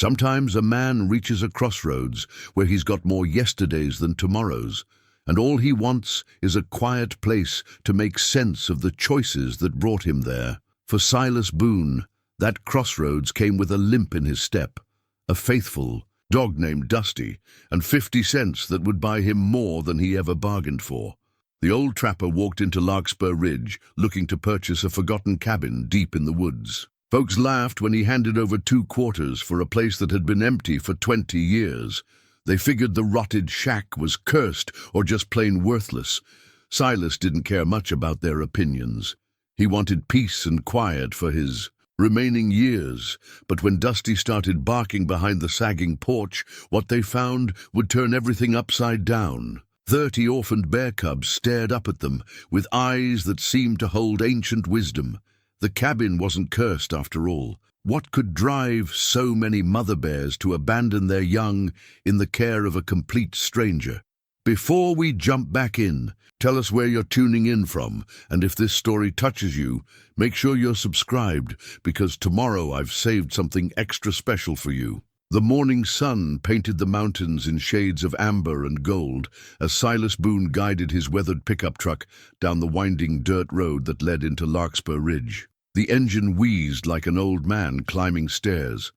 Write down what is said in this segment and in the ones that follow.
Sometimes a man reaches a crossroads where he's got more yesterdays than tomorrows, and all he wants is a quiet place to make sense of the choices that brought him there. For Silas Boone, that crossroads came with a limp in his step, a faithful dog named Dusty, and 50 cents that would buy him more than he ever bargained for. The old trapper walked into Larkspur Ridge, looking to purchase a forgotten cabin deep in the woods. Folks laughed when he handed over 2 quarters for a place that had been empty for 20 years. They figured the rotted shack was cursed or just plain worthless. Silas didn't care much about their opinions. He wanted peace and quiet for his remaining years, but when Dusty started barking behind the sagging porch, what they found would turn everything upside down. 30 orphaned bear cubs stared up at them with eyes that seemed to hold ancient wisdom. The cabin wasn't cursed after all. What could drive so many mother bears to abandon their young in the care of a complete stranger? Before we jump back in, tell us where you're tuning in from, and if this story touches you, make sure you're subscribed, because tomorrow I've saved something extra special for you. The morning sun painted the mountains in shades of amber and gold as Silas Boone guided his weathered pickup truck down the winding dirt road that led into Larkspur Ridge. The engine wheezed like an old man climbing stairs,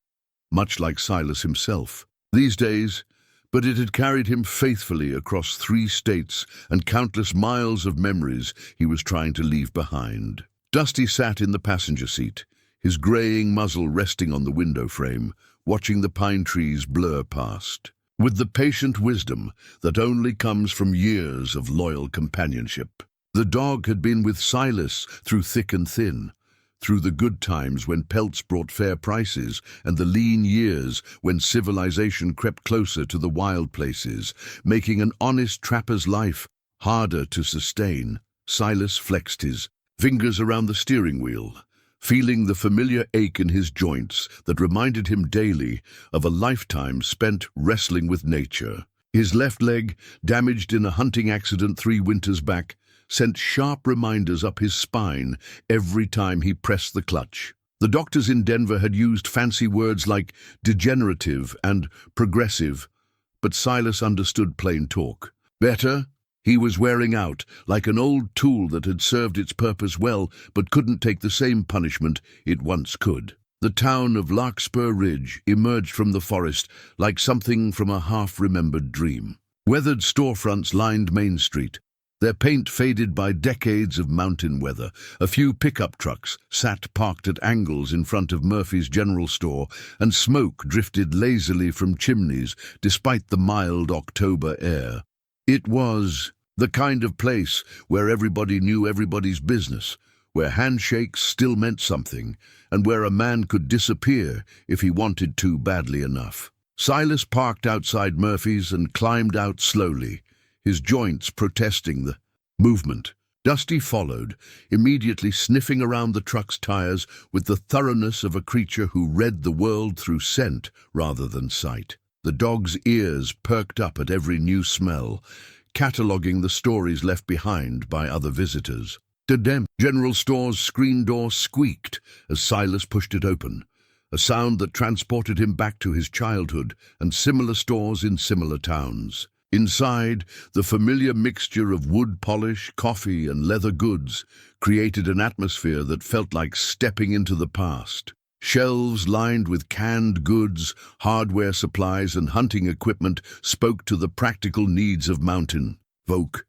much like Silas himself these days, but it had carried him faithfully across 3 states and countless miles of memories he was trying to leave behind. Dusty sat in the passenger seat, his graying muzzle resting on the window frame, watching the pine trees blur past. With the patient wisdom that only comes from years of loyal companionship. The dog had been with Silas through thick and thin, through the good times when pelts brought fair prices and the lean years when civilization crept closer to the wild places, making an honest trapper's life harder to sustain. Silas flexed his fingers around the steering wheel, feeling the familiar ache in his joints that reminded him daily of a lifetime spent wrestling with nature. His left leg, damaged in a hunting accident 3 winters back, sent sharp reminders up his spine every time he pressed the clutch. The doctors in Denver had used fancy words like degenerative and progressive, but Silas understood plain talk. Better? He was wearing out, like an old tool that had served its purpose well but couldn't take the same punishment it once could. The town of Larkspur Ridge emerged from the forest like something from a half-remembered dream. Weathered storefronts lined Main Street, their paint faded by decades of mountain weather. A few pickup trucks sat parked at angles in front of Murphy's General Store, and smoke drifted lazily from chimneys despite the mild October air. It was the kind of place where everybody knew everybody's business, where handshakes still meant something, and where a man could disappear if he wanted to badly enough. Silas parked outside Murphy's and climbed out slowly, his joints protesting the movement. Dusty followed, immediately sniffing around the truck's tires with the thoroughness of a creature who read the world through scent rather than sight. The dog's ears perked up at every new smell, cataloguing the stories left behind by other visitors. The General Store's screen door squeaked as Silas pushed it open, a sound that transported him back to his childhood and similar stores in similar towns. Inside, the familiar mixture of wood polish, coffee, and leather goods created an atmosphere that felt like stepping into the past. Shelves lined with canned goods, hardware supplies, and hunting equipment spoke to the practical needs of mountain folk.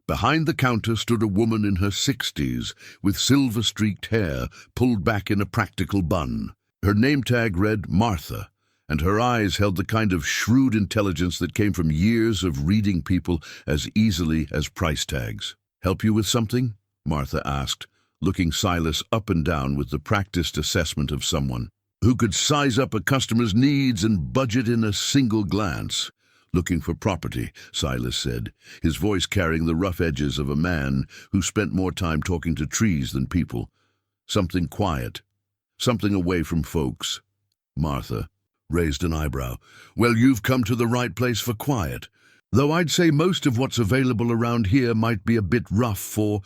Behind the counter stood a woman in her 60s with silver-streaked hair pulled back in a practical bun. Her name tag read Martha, and her eyes held the kind of shrewd intelligence that came from years of reading people as easily as price tags. "Help you with something?" Martha asked, looking Silas up and down with the practiced assessment of someone who could size up a customer's needs and budget in a single glance. "Looking for property," Silas said, his voice carrying the rough edges of a man who spent more time talking to trees than people. "Something quiet, something away from folks." Martha raised an eyebrow. "Well, you've come to the right place for quiet, though I'd say most of what's available around here might be a bit rough for..."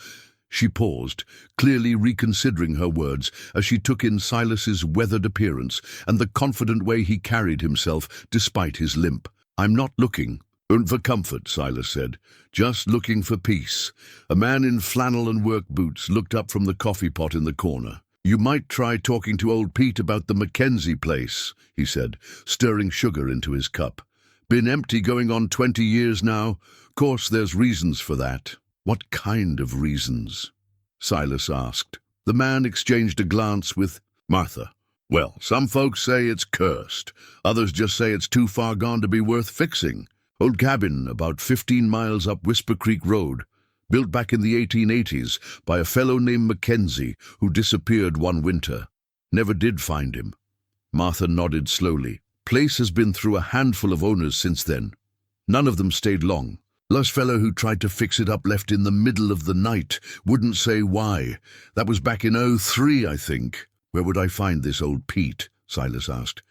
She paused, clearly reconsidering her words as she took in Silas's weathered appearance and the confident way he carried himself despite his limp. "I'm not looking for comfort," Silas said. "Just looking for peace." A man in flannel and work boots looked up from the coffee pot in the corner. "You might try talking to old Pete about the Mackenzie place," he said, stirring sugar into his cup. "Been empty going on 20 years now. Course there's reasons for that." "What kind of reasons?" Silas asked. The man exchanged a glance with Martha. "Well, some folks say it's cursed. Others just say it's too far gone to be worth fixing. Old cabin about 15 miles up Whisper Creek Road, built back in the 1880s by a fellow named Mackenzie who disappeared one winter. Never did find him." Martha nodded slowly. "Place has been through a handful of owners since then. None of them stayed long. Last fellow who tried to fix it up left in the middle of the night. Wouldn't say why. That was back in '03, I think." "Where would I find this old Pete?" Silas asked.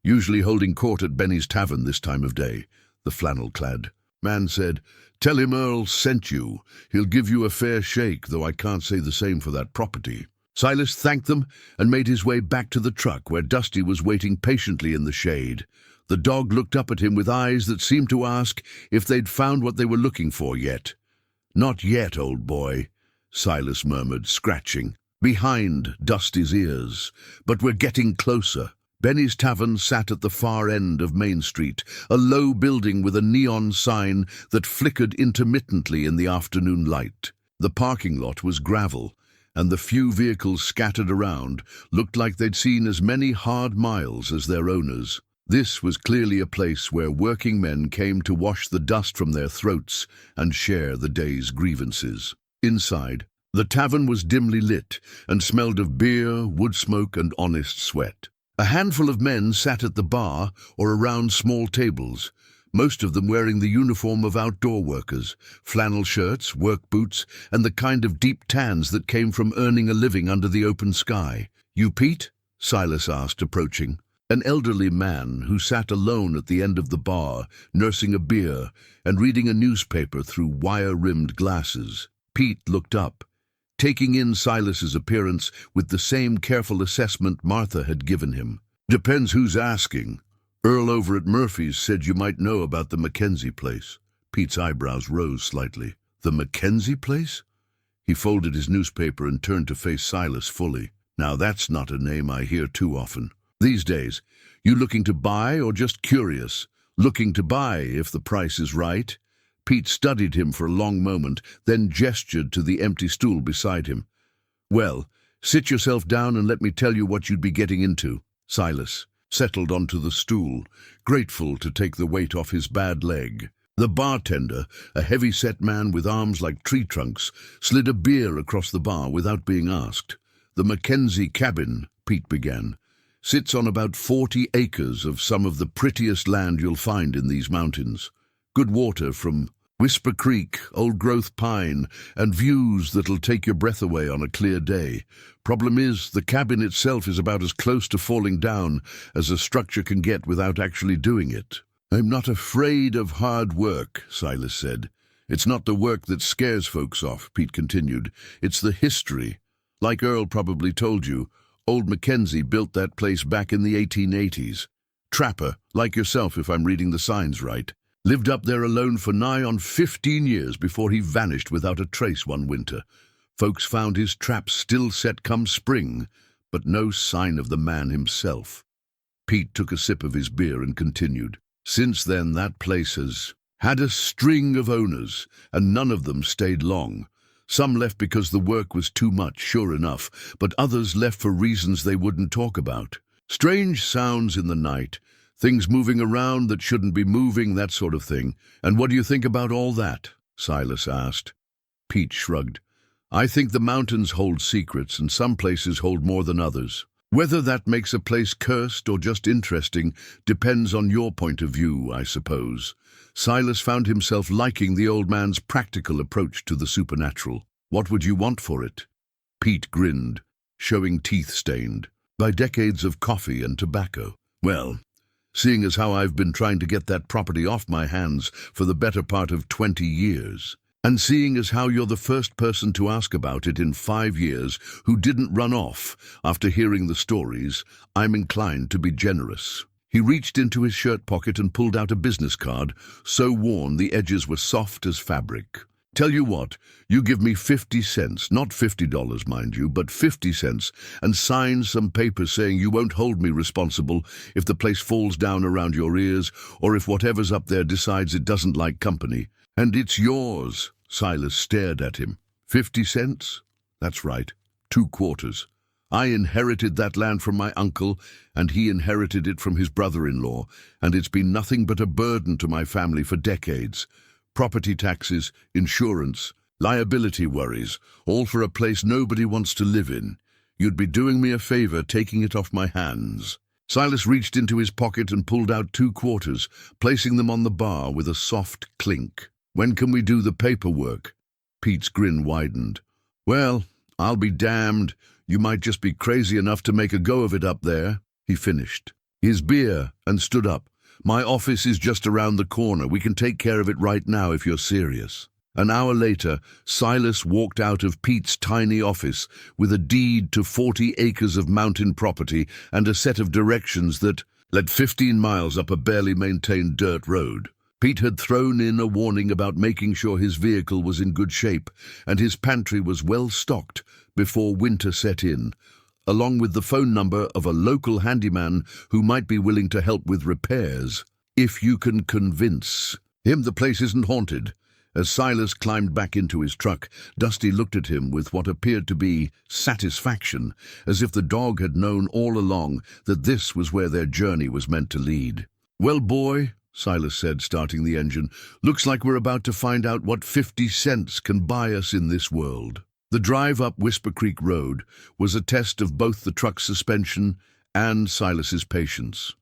"Usually holding court at Benny's Tavern this time of day," the flannel-clad man said. "Tell him Earl sent you. He'll give you a fair shake, though I can't say the same for that property." Silas thanked them and made his way back to the truck where Dusty was waiting patiently in the shade. The dog looked up at him with eyes that seemed to ask if they'd found what they were looking for yet. "Not yet, old boy," Silas murmured, scratching behind Dusty's ears. "But we're getting closer." Benny's Tavern sat at the far end of Main Street, a low building with a neon sign that flickered intermittently in the afternoon light. The parking lot was gravel, and the few vehicles scattered around looked like they'd seen as many hard miles as their owners. This was clearly a place where working men came to wash the dust from their throats and share the day's grievances. Inside, the tavern was dimly lit and smelled of beer, wood smoke, and honest sweat. A handful of men sat at the bar or around small tables, most of them wearing the uniform of outdoor workers, flannel shirts, work boots, and the kind of deep tans that came from earning a living under the open sky. "You Pete?" Silas asked, approaching. An elderly man who sat alone at the end of the bar, nursing a beer and reading a newspaper through wire-rimmed glasses. Pete looked up, taking in Silas's appearance with the same careful assessment Martha had given him. "Depends who's asking. Earl over at Murphy's said you might know about the Mackenzie place." Pete's eyebrows rose slightly. "The Mackenzie place?" He folded his newspaper and turned to face Silas fully. "Now that's not a name I hear too often. These days, you looking to buy or just curious?" "Looking to buy, if the price is right." Pete studied him for a long moment, then gestured to the empty stool beside him. "Well, sit yourself down and let me tell you what you'd be getting into." Silas settled onto the stool, grateful to take the weight off his bad leg. The bartender, a heavy-set man with arms like tree trunks, slid a beer across the bar without being asked. "The Mackenzie cabin," Pete began, "sits on about 40 acres of some of the prettiest land you'll find in these mountains. Good water from Whisper Creek, old-growth pine, and views that'll take your breath away on a clear day. Problem is, the cabin itself is about as close to falling down as a structure can get without actually doing it." "I'm not afraid of hard work," Silas said. "It's not the work that scares folks off," Pete continued. "It's the history. Like Earl probably told you, old Mackenzie built that place back in the 1880s. Trapper, like yourself if I'm reading the signs right. Lived up there alone for nigh on 15 years before he vanished without a trace one winter. Folks found his traps still set come spring, but no sign of the man himself." Pete took a sip of his beer and continued. "Since then, that place has had a string of owners, and none of them stayed long. Some left because the work was too much, sure enough, but others left for reasons they wouldn't talk about. Strange sounds in the night, things moving around that shouldn't be moving, that sort of thing. And what do you think about all that?" Silas asked. Pete shrugged. "I think the mountains hold secrets, and some places hold more than others. Whether that makes a place cursed or just interesting depends on your point of view, I suppose." Silas found himself liking the old man's practical approach to the supernatural. "What would you want for it?" Pete grinned, showing teeth stained by decades of coffee and tobacco. "Well, seeing as how I've been trying to get that property off my hands for the better part of 20 years, And seeing as how you're the first person to ask about it in 5 years who didn't run off after hearing the stories, I'm inclined to be generous." He reached into his shirt pocket and pulled out a business card, so worn the edges were soft as fabric. "Tell you what, you give me 50 cents, not $50, mind you, but 50 cents, and sign some papers saying you won't hold me responsible if the place falls down around your ears or if whatever's up there decides it doesn't like company. And it's yours." Silas stared at him. 50 cents? That's right, 2 quarters. I inherited that land from my uncle, and he inherited it from his brother-in-law, and it's been nothing but a burden to my family for decades. Property taxes, insurance, liability worries, all for a place nobody wants to live in. You'd be doing me a favor taking it off my hands." Silas reached into his pocket and pulled out 2 quarters, placing them on the bar with a soft clink. "When can we do the paperwork?" Pete's grin widened. "Well, I'll be damned. You might just be crazy enough to make a go of it up there," he finished. His beer and stood up. "My office is just around the corner. We can take care of it right now if you're serious." An hour later, Silas walked out of Pete's tiny office with a deed to 40 acres of mountain property and a set of directions that led 15 miles up a barely maintained dirt road. Pete had thrown in a warning about making sure his vehicle was in good shape and his pantry was well stocked before winter set in, along with the phone number of a local handyman who might be willing to help with repairs. If you can convince him the place isn't haunted. As Silas climbed back into his truck, Dusty looked at him with what appeared to be satisfaction, as if the dog had known all along that this was where their journey was meant to lead. "Well, boy," Silas said, starting the engine, "looks like we're about to find out what 50 cents can buy us in this world." The drive up Whisper Creek Road was a test of both the truck's suspension and Silas's patience.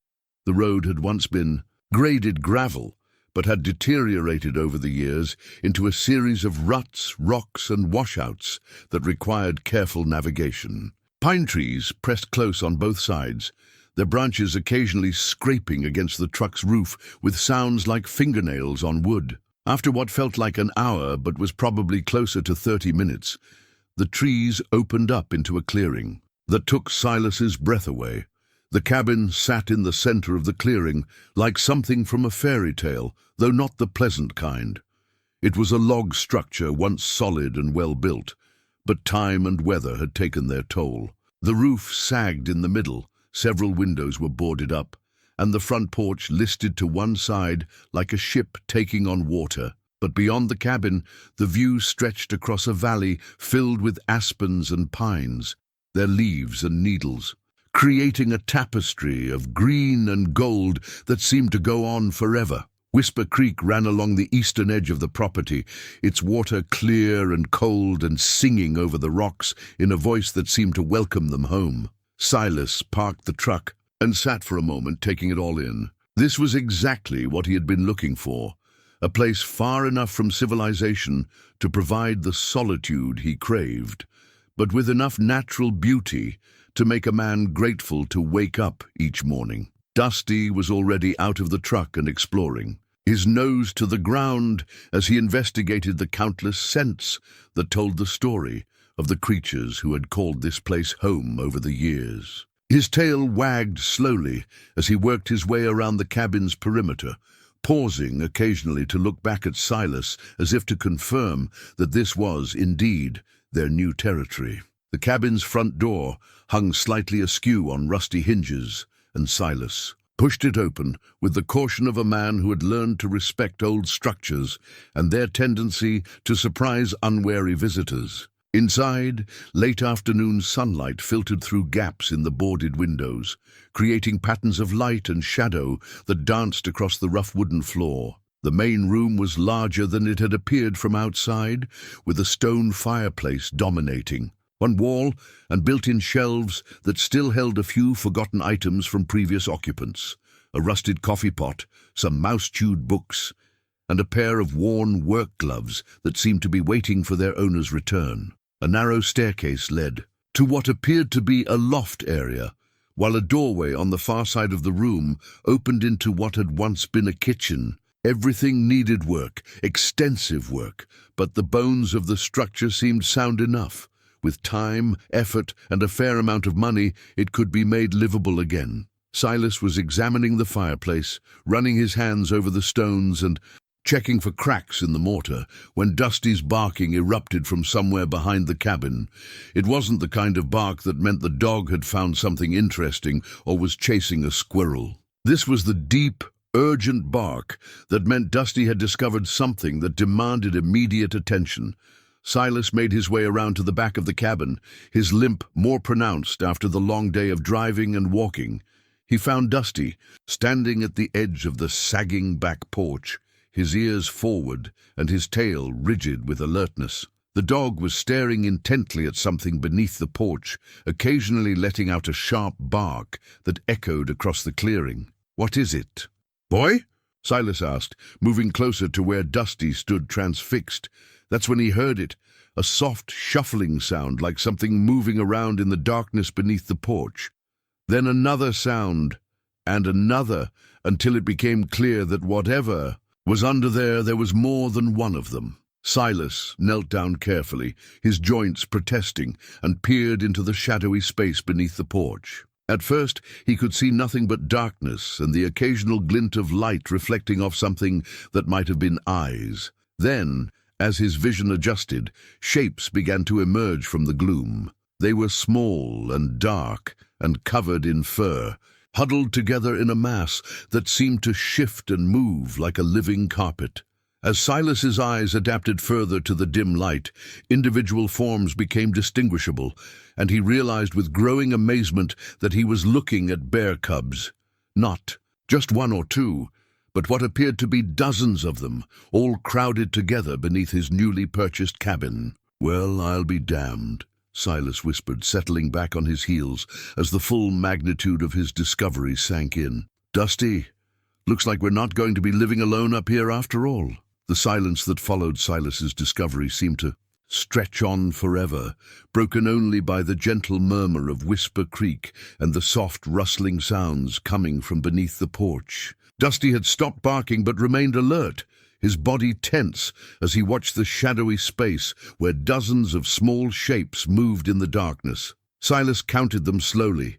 The road had once been graded gravel, but had deteriorated over the years into a series of ruts, rocks, and washouts that required careful navigation. Pine trees pressed close on both sides, their branches occasionally scraping against the truck's roof with sounds like fingernails on wood. After what felt like an hour but was probably closer to 30 minutes, the trees opened up into a clearing that took Silas's breath away. The cabin sat in the center of the clearing, like something from a fairy tale, though not the pleasant kind. It was a log structure once solid and well built, but time and weather had taken their toll. The roof sagged in the middle, several windows were boarded up, and the front porch listed to one side like a ship taking on water. But beyond the cabin, the view stretched across a valley filled with aspens and pines, their leaves and needles, creating a tapestry of green and gold that seemed to go on forever. Whisper Creek ran along the eastern edge of the property, its water clear and cold and singing over the rocks in a voice that seemed to welcome them home. Silas parked the truck and sat for a moment, taking it all in. This was exactly what he had been looking for, a place far enough from civilization to provide the solitude he craved, but with enough natural beauty to make a man grateful to wake up each morning. Dusty was already out of the truck and exploring, his nose to the ground as he investigated the countless scents that told the story of the creatures who had called this place home over the years. His tail wagged slowly as he worked his way around the cabin's perimeter, pausing occasionally to look back at Silas as if to confirm that this was, indeed, their new territory. The cabin's front door hung slightly askew on rusty hinges, and Silas pushed it open with the caution of a man who had learned to respect old structures and their tendency to surprise unwary visitors. Inside, late afternoon sunlight filtered through gaps in the boarded windows, creating patterns of light and shadow that danced across the rough wooden floor. The main room was larger than it had appeared from outside, with a stone fireplace dominating one wall and built-in shelves that still held a few forgotten items from previous occupants, a rusted coffee pot, some mouse-chewed books, and a pair of worn work gloves that seemed to be waiting for their owner's return. A narrow staircase led to what appeared to be a loft area, while a doorway on the far side of the room opened into what had once been a kitchen. Everything needed work, extensive work, but the bones of the structure seemed sound enough. With time, effort, and a fair amount of money, it could be made livable again. Silas was examining the fireplace, running his hands over the stones and checking for cracks in the mortar, when Dusty's barking erupted from somewhere behind the cabin. It wasn't the kind of bark that meant the dog had found something interesting or was chasing a squirrel. This was the deep, urgent bark that meant Dusty had discovered something that demanded immediate attention. Silas made his way around to the back of the cabin, his limp more pronounced after the long day of driving and walking. He found Dusty, standing at the edge of the sagging back porch, his ears forward and his tail rigid with alertness. The dog was staring intently at something beneath the porch, occasionally letting out a sharp bark that echoed across the clearing. "What is it?" "Boy?" Silas asked, moving closer to where Dusty stood transfixed. That's when he heard it, a soft shuffling sound like something moving around in the darkness beneath the porch. Then another sound, and another, until it became clear that whatever was under there was more than one of them. Silas knelt down carefully, his joints protesting, and peered into the shadowy space beneath the porch. At first, he could see nothing but darkness and the occasional glint of light reflecting off something that might have been eyes. Then, as his vision adjusted, shapes began to emerge from the gloom. They were small and dark and covered in fur, huddled together in a mass that seemed to shift and move like a living carpet. As Silas's eyes adapted further to the dim light, individual forms became distinguishable, and he realized with growing amazement that he was looking at bear cubs. Not just one or two, but what appeared to be dozens of them, all crowded together beneath his newly purchased cabin. "Well, I'll be damned," Silas whispered, settling back on his heels as the full magnitude of his discovery sank in. "Dusty, looks like we're not going to be living alone up here after all." The silence that followed Silas's discovery seemed to stretch on forever, broken only by the gentle murmur of Whisper Creek and the soft rustling sounds coming from beneath the porch. Dusty had stopped barking but remained alert, his body tense as he watched the shadowy space where dozens of small shapes moved in the darkness. Silas counted them slowly,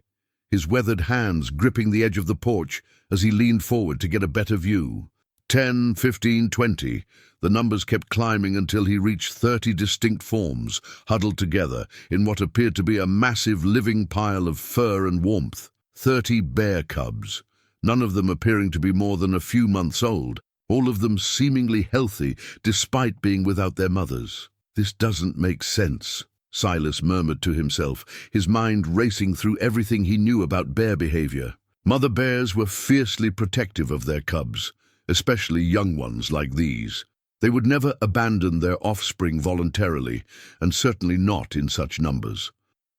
his weathered hands gripping the edge of the porch as he leaned forward to get a better view. 10, 15, 20. The numbers kept climbing until he reached 30 distinct forms, huddled together in what appeared to be a massive living pile of fur and warmth. 30 bear cubs, none of them appearing to be more than a few months old, all of them seemingly healthy despite being without their mothers. "This doesn't make sense," Silas murmured to himself, his mind racing through everything he knew about bear behavior. Mother bears were fiercely protective of their cubs, especially young ones like these. They would never abandon their offspring voluntarily, and certainly not in such numbers.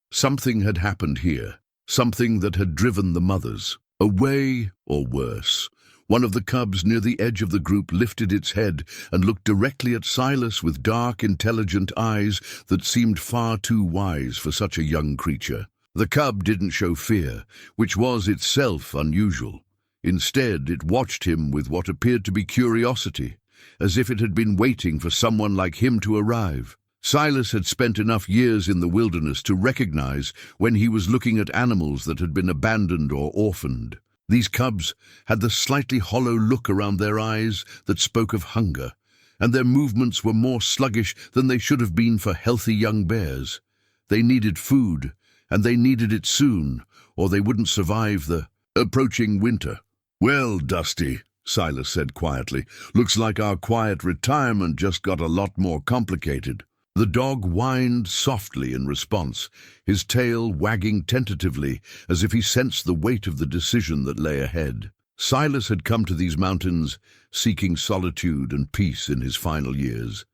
Something had happened here, something that had driven the mothers away, or worse. One of the cubs near the edge of the group lifted its head and looked directly at Silas with dark, intelligent eyes that seemed far too wise for such a young creature. The cub didn't show fear, which was itself unusual. Instead, it watched him with what appeared to be curiosity, as if it had been waiting for someone like him to arrive. Silas had spent enough years in the wilderness to recognize when he was looking at animals that had been abandoned or orphaned. These cubs had the slightly hollow look around their eyes that spoke of hunger, and their movements were more sluggish than they should have been for healthy young bears. They needed food, and they needed it soon, or they wouldn't survive the approaching winter. "Well, Dusty," Silas said quietly, "looks like our quiet retirement just got a lot more complicated." The dog whined softly in response, his tail wagging tentatively as if he sensed the weight of the decision that lay ahead. Silas had come to these mountains seeking solitude and peace in his final years.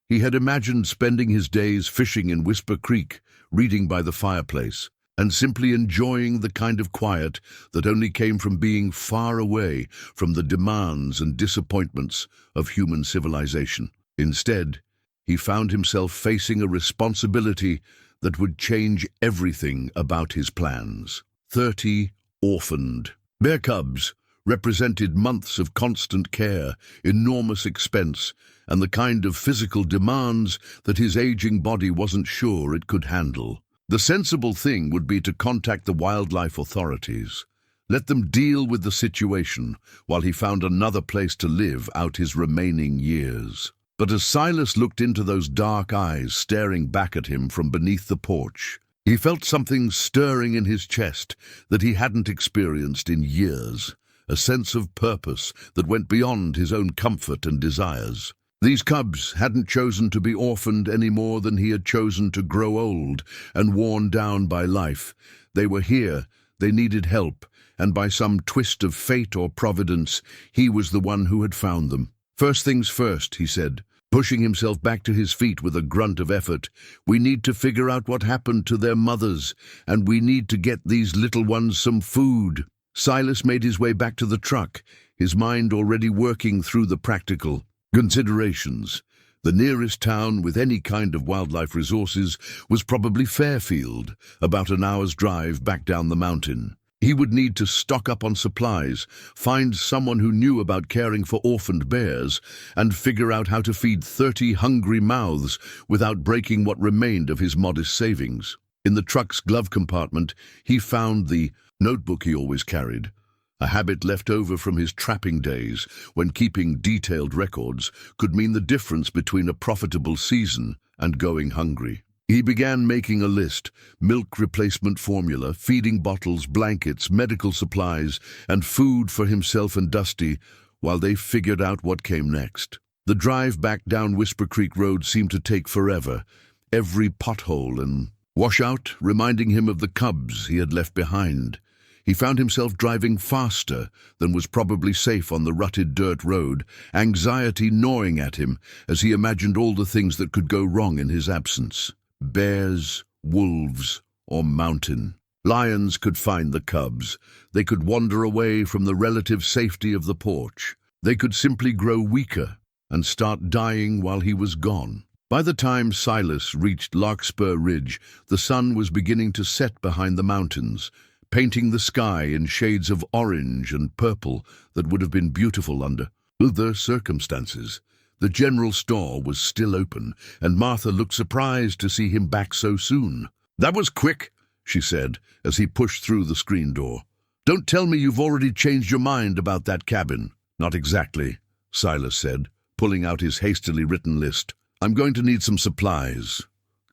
He had imagined spending his days fishing in Whisper Creek, reading by the fireplace, and simply enjoying the kind of quiet that only came from being far away from the demands and disappointments of human civilization. Instead, he found himself facing a responsibility that would change everything about his plans. 30 orphaned bear cubs, represented months of constant care, enormous expense, and the kind of physical demands that his aging body wasn't sure it could handle. The sensible thing would be to contact the wildlife authorities. Let them deal with the situation while he found another place to live out his remaining years. But as Silas looked into those dark eyes staring back at him from beneath the porch, he felt something stirring in his chest that he hadn't experienced in years, a sense of purpose that went beyond his own comfort and desires. These cubs hadn't chosen to be orphaned any more than he had chosen to grow old and worn down by life. They were here, they needed help, and by some twist of fate or providence, he was the one who had found them. "First things first," he said, pushing himself back to his feet with a grunt of effort. "We need to figure out what happened to their mothers, and we need to get these little ones some food." Silas made his way back to the truck, his mind already working through the practical considerations. The nearest town with any kind of wildlife resources was probably Fairfield, about an hour's drive back down the mountain. He would need to stock up on supplies, find someone who knew about caring for orphaned bears, and figure out how to feed 30 hungry mouths without breaking what remained of his modest savings. In the truck's glove compartment, he found the notebook he always carried, a habit left over from his trapping days when keeping detailed records could mean the difference between a profitable season and going hungry. He began making a list: milk replacement formula, feeding bottles, blankets, medical supplies, and food for himself and Dusty, while they figured out what came next. The drive back down Whisper Creek Road seemed to take forever, every pothole and washout reminding him of the cubs he had left behind. He found himself driving faster than was probably safe on the rutted dirt road, anxiety gnawing at him as he imagined all the things that could go wrong in his absence. Bears, wolves, or mountain. Lions could find the cubs. They could wander away from the relative safety of the porch. They could simply grow weaker and start dying while he was gone. By the time Silas reached Larkspur Ridge, the sun was beginning to set behind the mountains, painting the sky in shades of orange and purple that would have been beautiful under other circumstances. The general store was still open, and Martha looked surprised to see him back so soon. "That was quick," she said, as he pushed through the screen door. "Don't tell me you've already changed your mind about that cabin." "Not exactly," Silas said, pulling out his hastily written list. "I'm going to need some supplies.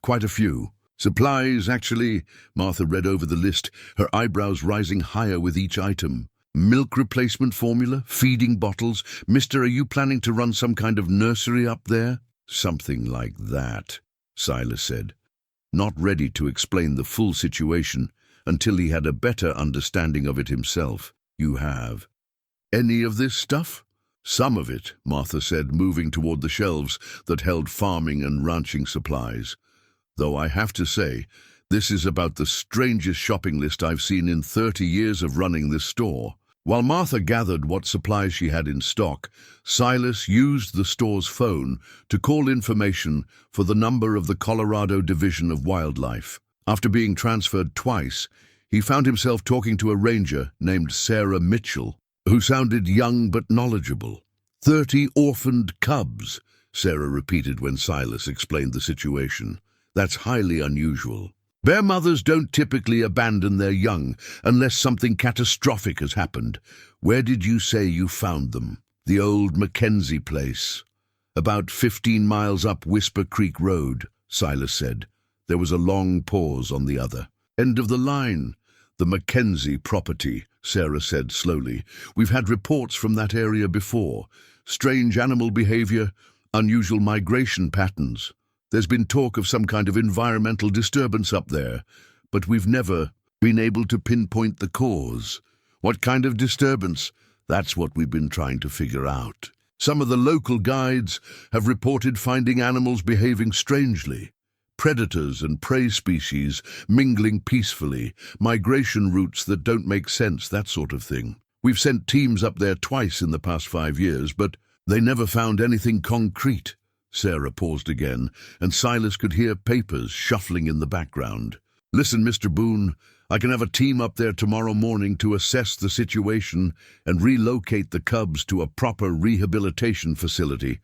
Quite a few." "Supplies, actually," Martha read over the list, her eyebrows rising higher with each item. "Milk replacement formula, feeding bottles. Mister, are you planning to run some kind of nursery up there?" "Something like that," Silas said, not ready to explain the full situation until he had a better understanding of it himself. "You have any of this stuff?" "Some of it," Martha said, moving toward the shelves that held farming and ranching supplies. "Though I have to say, this is about the strangest shopping list I've seen in 30 years of running this store." While Martha gathered what supplies she had in stock, Silas used the store's phone to call information for the number of the Colorado Division of Wildlife. After being transferred twice, he found himself talking to a ranger named Sarah Mitchell, who sounded young but knowledgeable. 30 orphaned cubs," Sarah repeated when Silas explained the situation. "That's highly unusual. Bear mothers don't typically abandon their young unless something catastrophic has happened. Where did you say you found them?" "The old Mackenzie place. About 15 miles up Whisper Creek Road," Silas said. There was a long pause on the other. "End of the line. The Mackenzie property," Sarah said slowly. "We've had reports from that area before. Strange animal behavior, unusual migration patterns. There's been talk of some kind of environmental disturbance up there, but we've never been able to pinpoint the cause." "What kind of disturbance?" "That's what we've been trying to figure out. Some of the local guides have reported finding animals behaving strangely. Predators and prey species mingling peacefully, migration routes that don't make sense, that sort of thing. We've sent teams up there twice in the past 5 years, but they never found anything concrete." Sarah paused again, and Silas could hear papers shuffling in the background. "Listen, Mr. Boone, I can have a team up there tomorrow morning to assess the situation and relocate the cubs to a proper rehabilitation facility.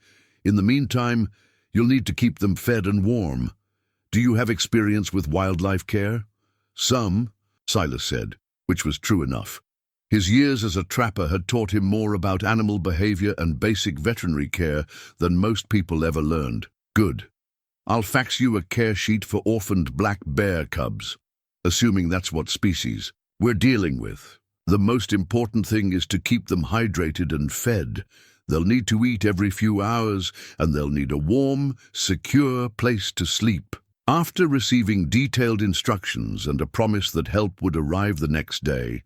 In the meantime, you'll need to keep them fed and warm. Do you have experience with wildlife care? Some, Silas said, which was true enough. His years as a trapper had taught him more about animal behavior and basic veterinary care than most people ever learned. Good. I'll fax you a care sheet for orphaned black bear cubs, assuming that's what species we're dealing with. The most important thing is to keep them hydrated and fed. They'll need to eat every few hours, and they'll need a warm, secure place to sleep. After receiving detailed instructions and a promise that help would arrive the next day,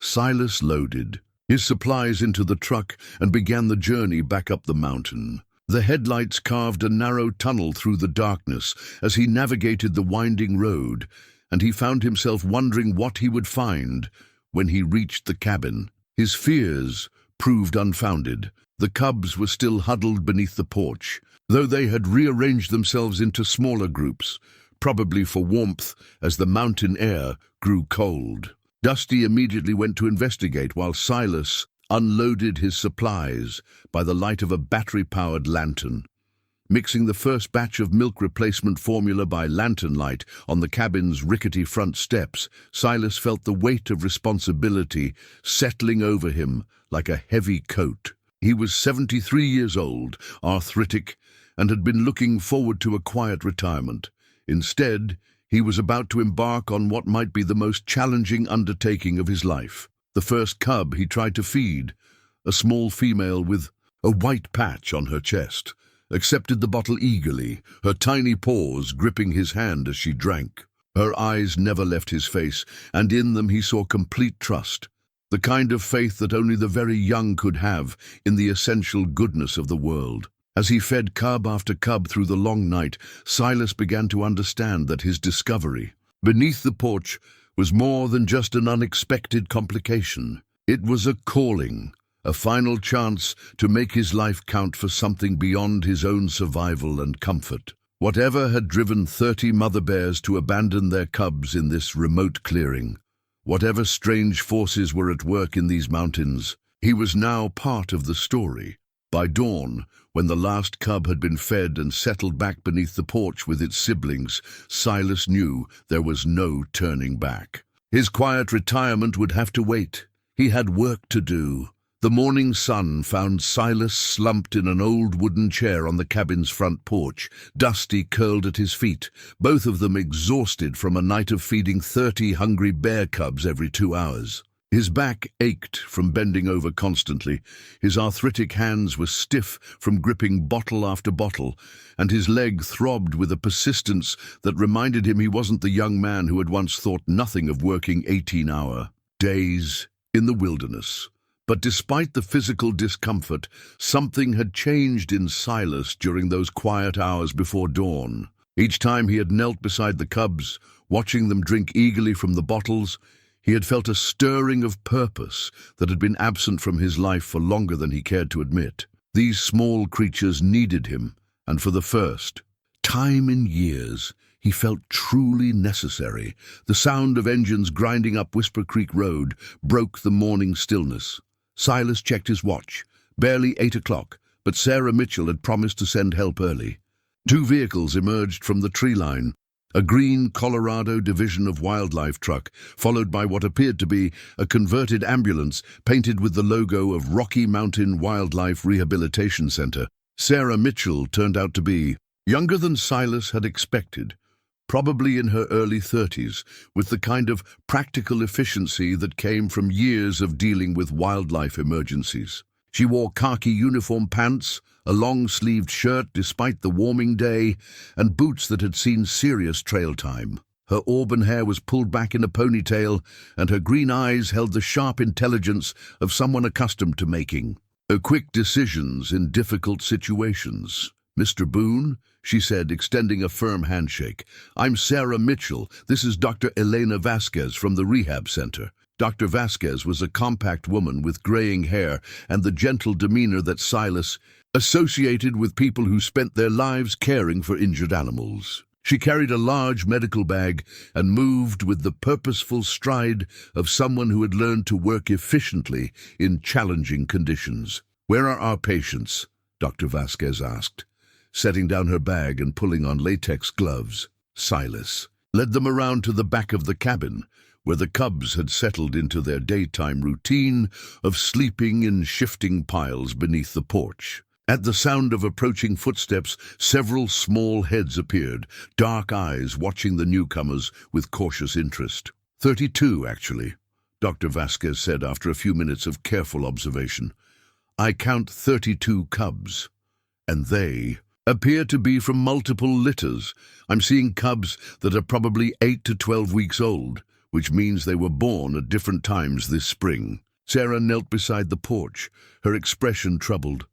Silas loaded his supplies into the truck and began the journey back up the mountain. The headlights carved a narrow tunnel through the darkness as he navigated the winding road, and he found himself wondering what he would find when he reached the cabin. His fears proved unfounded. The cubs were still huddled beneath the porch, though they had rearranged themselves into smaller groups, probably for warmth as the mountain air grew cold. Dusty immediately went to investigate while Silas unloaded his supplies by the light of a battery-powered lantern. Mixing the first batch of milk replacement formula by lantern light on the cabin's rickety front steps, Silas felt the weight of responsibility settling over him like a heavy coat. He was 73 years old, arthritic, and had been looking forward to a quiet retirement. Instead, he was about to embark on what might be the most challenging undertaking of his life. The first cub he tried to feed, a small female with a white patch on her chest, accepted the bottle eagerly, her tiny paws gripping his hand as she drank. Her eyes never left his face, and in them he saw complete trust, the kind of faith that only the very young could have in the essential goodness of the world. As he fed cub after cub through the long night, Silas began to understand that his discovery beneath the porch was more than just an unexpected complication. It was a calling, a final chance to make his life count for something beyond his own survival and comfort. Whatever had driven 30 mother bears to abandon their cubs in this remote clearing, whatever strange forces were at work in these mountains, he was now part of the story. By dawn, when the last cub had been fed and settled back beneath the porch with its siblings, Silas knew there was no turning back. His quiet retirement would have to wait. He had work to do. The morning sun found Silas slumped in an old wooden chair on the cabin's front porch, Dusty curled at his feet, both of them exhausted from a night of feeding 30 hungry bear cubs every 2 hours. His back ached from bending over constantly, his arthritic hands were stiff from gripping bottle after bottle, and his leg throbbed with a persistence that reminded him he wasn't the young man who had once thought nothing of working 18-hour days in the wilderness. But despite the physical discomfort, something had changed in Silas during those quiet hours before dawn. Each time he had knelt beside the cubs, watching them drink eagerly from the bottles, he had felt a stirring of purpose that had been absent from his life for longer than he cared to admit. These small creatures needed him, and for the first time in years, he felt truly necessary. The sound of engines grinding up Whisper Creek Road broke the morning stillness. Silas checked his watch. Barely 8 o'clock, but Sarah Mitchell had promised to send help early. 2 vehicles emerged from the tree line. A green Colorado Division of Wildlife truck, followed by what appeared to be a converted ambulance painted with the logo of Rocky Mountain Wildlife Rehabilitation Center. Sarah Mitchell turned out to be younger than Silas had expected, probably in her early 30s, with the kind of practical efficiency that came from years of dealing with wildlife emergencies. She wore khaki uniform pants, a long-sleeved shirt despite the warming day, and boots that had seen serious trail time. Her auburn hair was pulled back in a ponytail, and her green eyes held the sharp intelligence of someone accustomed to making quick decisions in difficult situations. "Mr. Boone," she said, extending a firm handshake. "I'm Sarah Mitchell. This is Dr. Elena Vasquez from the rehab center." Dr. Vasquez was a compact woman with graying hair and the gentle demeanor that Silas associated with people who spent their lives caring for injured animals. She carried a large medical bag and moved with the purposeful stride of someone who had learned to work efficiently in challenging conditions. "Where are our patients?" Dr. Vasquez asked, setting down her bag and pulling on latex gloves. Silas led them around to the back of the cabin, where the cubs had settled into their daytime routine of sleeping in shifting piles beneath the porch. At the sound of approaching footsteps, several small heads appeared, dark eyes watching the newcomers with cautious interest. 32, actually, Dr. Vasquez said after a few minutes of careful observation. "I count 32 cubs, and they appear to be from multiple litters. I'm seeing cubs that are probably 8 to 12 weeks old, which means they were born at different times this spring." Sarah knelt beside the porch, her expression troubled.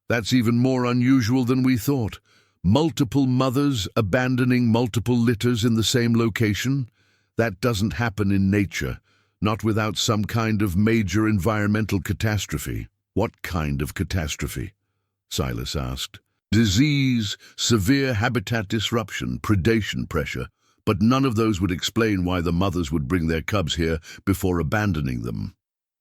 "That's even more unusual than we thought. Multiple mothers abandoning multiple litters in the same location? That doesn't happen in nature, not without some kind of major environmental catastrophe." "What kind of catastrophe?" Silas asked. "Disease, severe habitat disruption, predation pressure, but none of those would explain why the mothers would bring their cubs here before abandoning them,"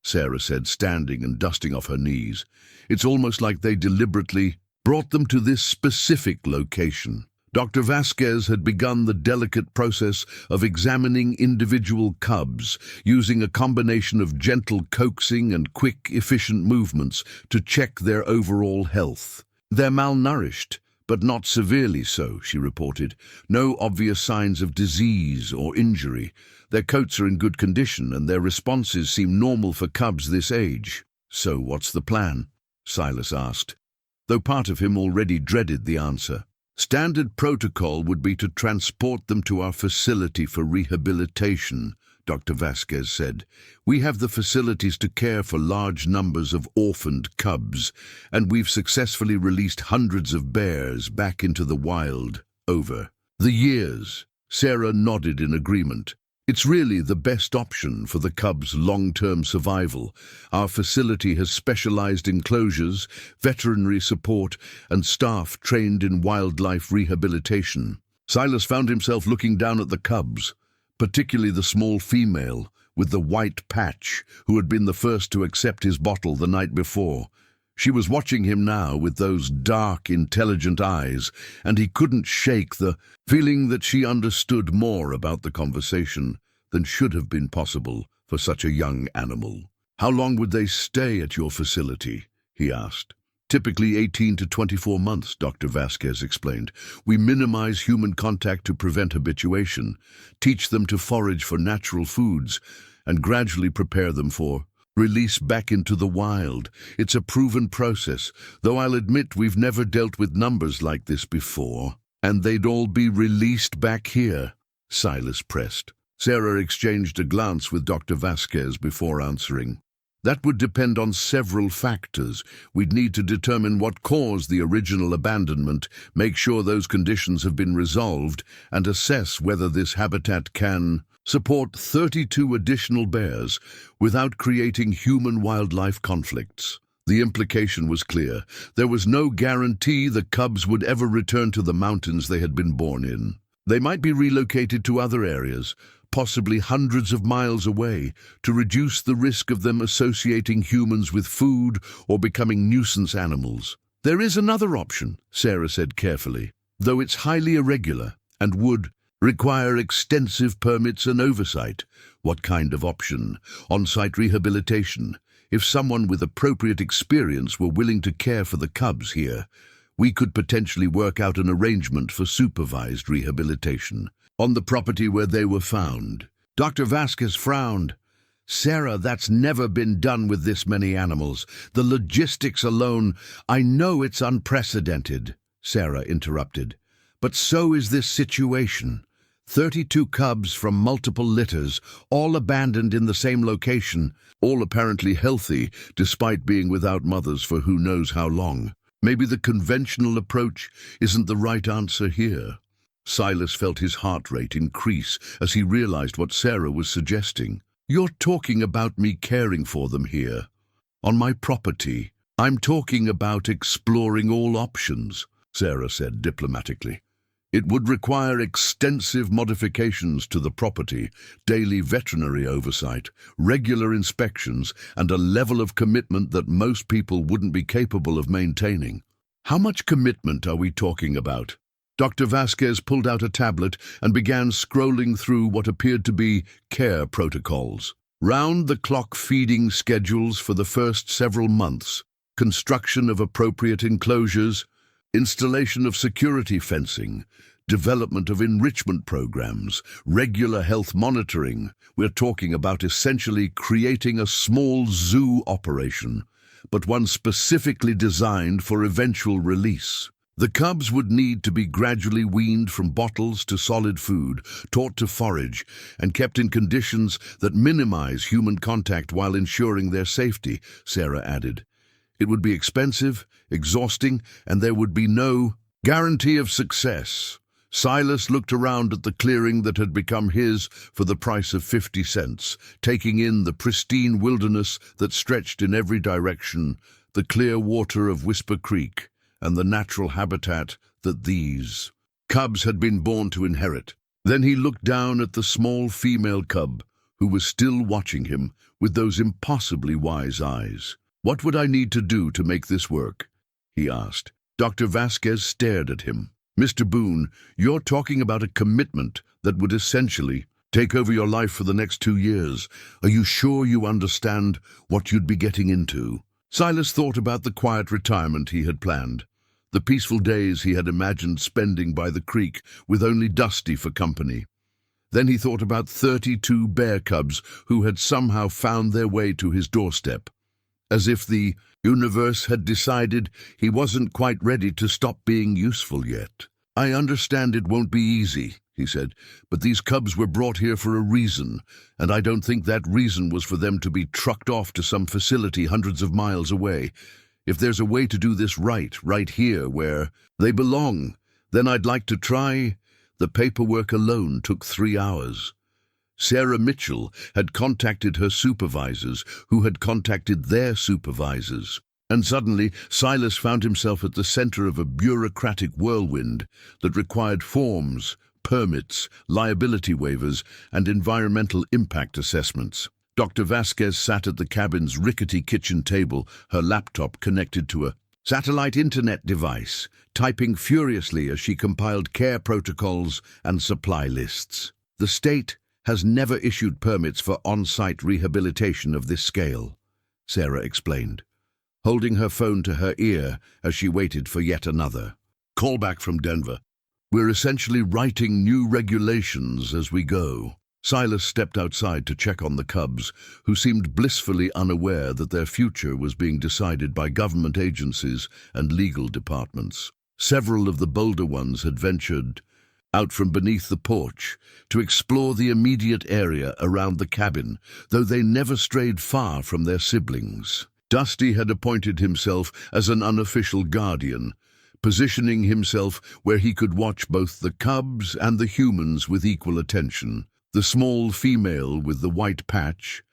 Sarah said, standing and dusting off her knees. "It's almost like they deliberately brought them to this specific location." Dr. Vasquez had begun the delicate process of examining individual cubs, using a combination of gentle coaxing and quick, efficient movements to check their overall health. "They're malnourished, but not severely so," she reported. "No obvious signs of disease or injury. Their coats are in good condition, and their responses seem normal for cubs this age." "So what's the plan?" Silas asked, though part of him already dreaded the answer. "Standard protocol would be to transport them to our facility for rehabilitation," Dr. Vasquez said. "We have the facilities to care for large numbers of orphaned cubs, and we've successfully released hundreds of bears back into the wild over the years." Sarah nodded in agreement. "It's really the best option for the cubs' long-term survival. Our facility has specialized enclosures, veterinary support, and staff trained in wildlife rehabilitation." Silas found himself looking down at the cubs, particularly the small female with the white patch, who had been the first to accept his bottle the night before. She was watching him now with those dark, intelligent eyes, and he couldn't shake the feeling that she understood more about the conversation than should have been possible for such a young animal. "How long would they stay at your facility?" he asked. "Typically 18 to 24 months, Dr. Vasquez explained. We minimize human contact to prevent habituation, teach them to forage for natural foods, and gradually prepare them for release back into the wild. It's a proven process, though I'll admit we've never dealt with numbers like this before." "And they'd all be released back here?" Silas pressed. Sarah exchanged a glance with Dr. Vasquez before answering. "That would depend on several factors. We'd need to determine what caused the original abandonment, make sure those conditions have been resolved, and assess whether this habitat can support 32 additional bears without creating human-wildlife conflicts." The implication was clear. There was no guarantee the cubs would ever return to the mountains they had been born in. They might be relocated to other areas, possibly hundreds of miles away, to reduce the risk of them associating humans with food or becoming nuisance animals. "There is another option," Sarah said carefully, "though it's highly irregular and would require extensive permits and oversight." "What kind of option?" "On-site rehabilitation. If someone with appropriate experience were willing to care for the cubs here, we could potentially work out an arrangement for supervised rehabilitation on the property where they were found." Dr. Vasquez frowned. "Sarah, that's never been done with this many animals. The logistics alone—" "I know it's unprecedented," Sarah interrupted, "but so is this situation. 32 cubs from multiple litters, all abandoned in the same location, all apparently healthy despite being without mothers for who knows how long. Maybe the conventional approach isn't the right answer here." Silas felt his heart rate increase as he realized what Sarah was suggesting. "You're talking about me caring for them here, on my property. I'm talking about exploring all options," Sarah said diplomatically. It would require extensive modifications to the property, daily veterinary oversight, regular inspections, and a level of commitment that most people wouldn't be capable of maintaining. How much commitment are we talking about? Dr. Vasquez pulled out a tablet and began scrolling through what appeared to be care protocols. Round-the-clock feeding schedules for the first several months, construction of appropriate enclosures, installation of security fencing, development of enrichment programs, regular health monitoring. We're talking about essentially creating a small zoo operation, but one specifically designed for eventual release. The cubs would need to be gradually weaned from bottles to solid food, taught to forage, and kept in conditions that minimize human contact while ensuring their safety, Sarah added. It would be expensive, exhausting, and there would be no guarantee of success. Silas looked around at the clearing that had become his for the price of 50 cents, taking in the pristine wilderness that stretched in every direction, the clear water of Whisper Creek, and the natural habitat that these cubs had been born to inherit. Then he looked down at the small female cub, who was still watching him with those impossibly wise eyes. "What would I need to do to make this work?" he asked. Dr. Vasquez stared at him. "Mr. Boone, you're talking about a commitment that would essentially take over your life for the next 2 years. Are you sure you understand what you'd be getting into?" Silas thought about the quiet retirement he had planned, the peaceful days he had imagined spending by the creek with only Dusty for company. Then he thought about 32 bear cubs who had somehow found their way to his doorstep, as if the universe had decided he wasn't quite ready to stop being useful yet. "I understand it won't be easy," he said, "but these cubs were brought here for a reason, and I don't think that reason was for them to be trucked off to some facility hundreds of miles away. If there's a way to do this right here where they belong, then I'd like to try." The paperwork alone took 3 hours. Sarah Mitchell had contacted her supervisors, who had contacted their supervisors. And suddenly, Silas found himself at the center of a bureaucratic whirlwind that required forms, permits, liability waivers, and environmental impact assessments. Dr. Vasquez sat at the cabin's rickety kitchen table, her laptop connected to a satellite internet device, typing furiously as she compiled care protocols and supply lists. "The state has never issued permits for on-site rehabilitation of this scale," Sarah explained, holding her phone to her ear as she waited for yet another call back from Denver. "We're essentially writing new regulations as we go." Silas stepped outside to check on the cubs, who seemed blissfully unaware that their future was being decided by government agencies and legal departments. Several of the bolder ones had ventured out from beneath the porch to explore the immediate area around the cabin, though they never strayed far from their siblings. Dusty had appointed himself as an unofficial guardian, positioning himself where he could watch both the cubs and the humans with equal attention. The small female with the white patch,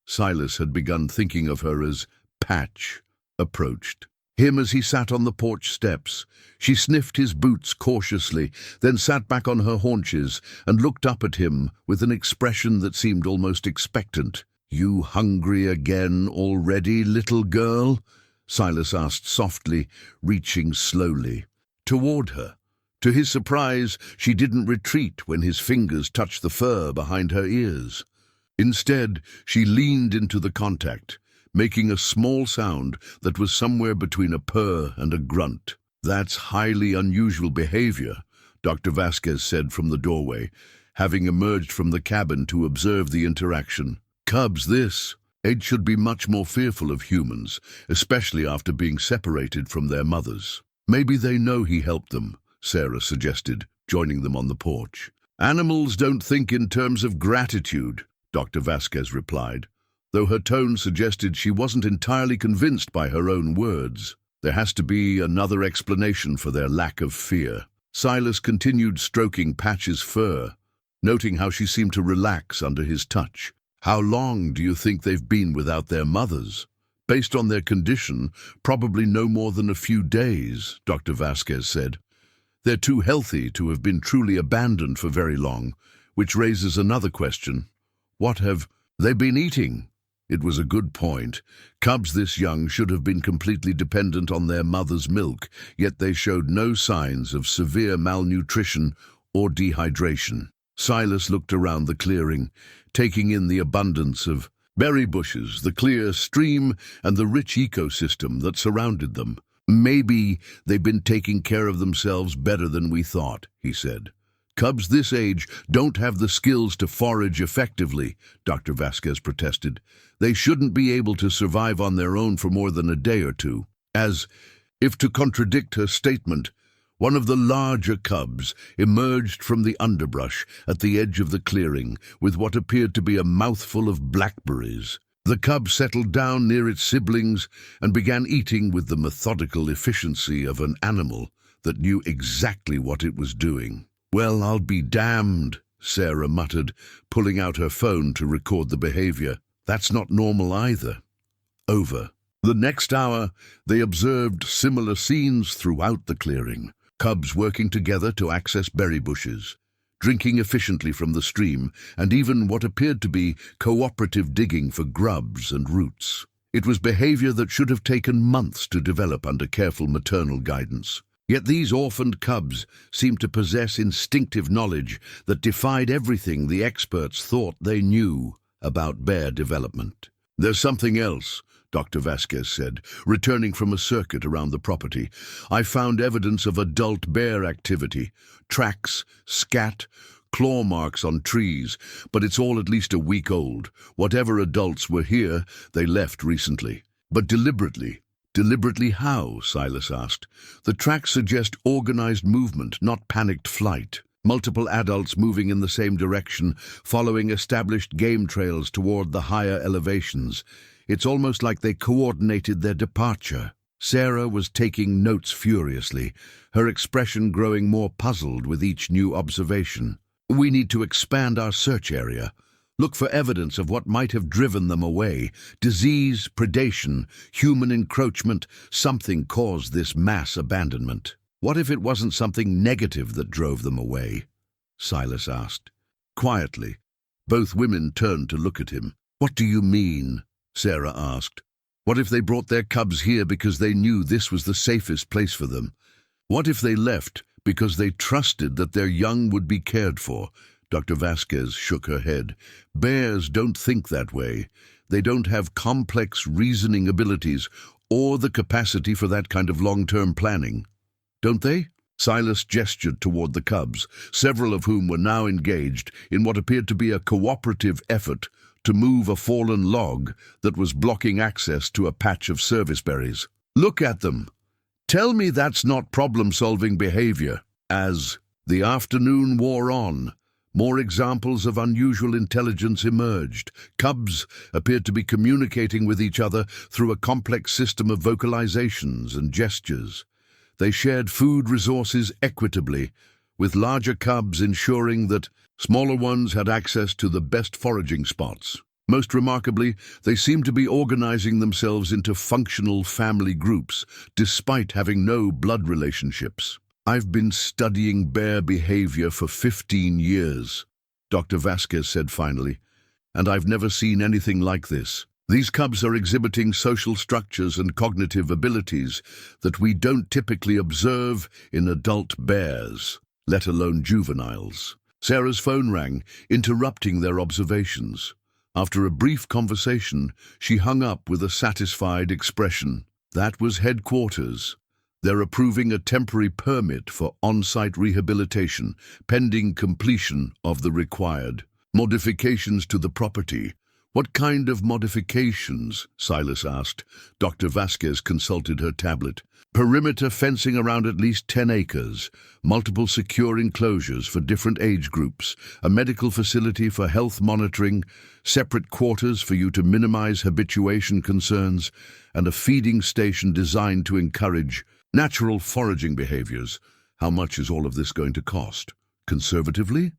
Silas had begun thinking of her as Patch, approached him as he sat on the porch steps. She sniffed his boots cautiously, then sat back on her haunches and looked up at him with an expression that seemed almost expectant. "You hungry again already, little girl?" Silas asked softly, reaching slowly toward her. To his surprise, she didn't retreat when his fingers touched the fur behind her ears. Instead, she leaned into the contact, making a small sound that was somewhere between a purr and a grunt. "That's highly unusual behavior," Dr. Vasquez said from the doorway, having emerged from the cabin to observe the interaction. "Cubs, this. They should be much more fearful of humans, especially after being separated from their mothers." "Maybe they know he helped them," Sarah suggested, joining them on the porch. "Animals don't think in terms of gratitude," Dr. Vasquez replied, though her tone suggested she wasn't entirely convinced by her own words. "There has to be another explanation for their lack of fear." Silas continued stroking Patch's fur, noting how she seemed to relax under his touch. "How long do you think they've been without their mothers?" "Based on their condition, probably no more than a few days," Dr. Vasquez said. They're too healthy to have been truly abandoned for very long, which raises another question. What have they been eating? It was a good point. Cubs this young should have been completely dependent on their mother's milk, yet they showed no signs of severe malnutrition or dehydration. Silas looked around the clearing, taking in the abundance of berry bushes, the clear stream, and the rich ecosystem that surrounded them. Maybe they've been taking care of themselves better than we thought, he said. Cubs this age don't have the skills to forage effectively, Dr. Vasquez protested. They shouldn't be able to survive on their own for more than a day or two. As if to contradict her statement, one of the larger cubs emerged from the underbrush at the edge of the clearing with what appeared to be a mouthful of blackberries. The cub settled down near its siblings and began eating with the methodical efficiency of an animal that knew exactly what it was doing. "Well, I'll be damned," Sarah muttered, pulling out her phone to record the behavior. "That's not normal either." Over. The next hour, they observed similar scenes throughout the clearing. Cubs working together to access berry bushes, drinking efficiently from the stream, and even what appeared to be cooperative digging for grubs and roots. It was behavior that should have taken months to develop under careful maternal guidance. Yet these orphaned cubs seemed to possess instinctive knowledge that defied everything the experts thought they knew about bear development. "There's something else," Dr. Vasquez said, returning from a circuit around the property. "I found evidence of adult bear activity, tracks, scat, claw marks on trees, but it's all at least a week old. Whatever adults were here, they left recently." "But deliberately." "Deliberately how?" Silas asked. "The tracks suggest organized movement, not panicked flight. Multiple adults moving in the same direction, following established game trails toward the higher elevations. It's almost like they coordinated their departure." Sarah was taking notes furiously, her expression growing more puzzled with each new observation. "We need to expand our search area. Look for evidence of what might have driven them away. Disease, predation, human encroachment, something caused this mass abandonment." "What if it wasn't something negative that drove them away?" Silas asked. Quietly, both women turned to look at him. "What do you mean?" Sarah asked. "What if they brought their cubs here because they knew this was the safest place for them? What if they left because they trusted that their young would be cared for?" Dr. Vasquez shook her head. "Bears don't think that way. They don't have complex reasoning abilities or the capacity for that kind of long-term planning. Don't they?" Silas gestured toward the cubs, several of whom were now engaged in what appeared to be a cooperative effort to move a fallen log that was blocking access to a patch of service berries. "Look at them. Tell me that's not problem-solving behavior." As the afternoon wore on, more examples of unusual intelligence emerged. Cubs appeared to be communicating with each other through a complex system of vocalizations and gestures. They shared food resources equitably, with larger cubs ensuring that smaller ones had access to the best foraging spots. Most remarkably, they seemed to be organizing themselves into functional family groups, despite having no blood relationships. "I've been studying bear behavior for 15 years, Dr. Vasquez said finally, "and I've never seen anything like this. These cubs are exhibiting social structures and cognitive abilities that we don't typically observe in adult bears, let alone juveniles." Sarah's phone rang, interrupting their observations. After a brief conversation, she hung up with a satisfied expression. "That was headquarters. They're approving a temporary permit for on-site rehabilitation, pending completion of the required modifications to the property." "What kind of modifications?" Silas asked. Dr. Vasquez consulted her tablet. "Perimeter fencing around at least 10 acres, multiple secure enclosures for different age groups, a medical facility for health monitoring, separate quarters for you to minimize habituation concerns, and a feeding station designed to encourage natural foraging behaviors." "How much is all of this going to cost?" "Conservatively,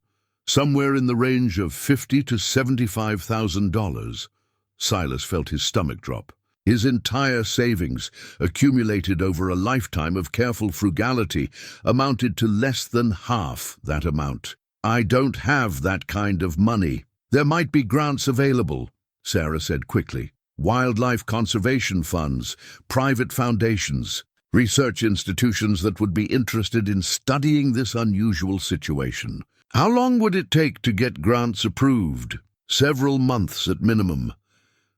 somewhere in the range of $50,000 to $75,000. Silas felt his stomach drop. His entire savings, accumulated over a lifetime of careful frugality, amounted to less than half that amount. "I don't have that kind of money." "There might be grants available," Sarah said quickly. "Wildlife conservation funds, private foundations, research institutions that would be interested in studying this unusual situation." "How long would it take to get grants approved?" "Several months at minimum."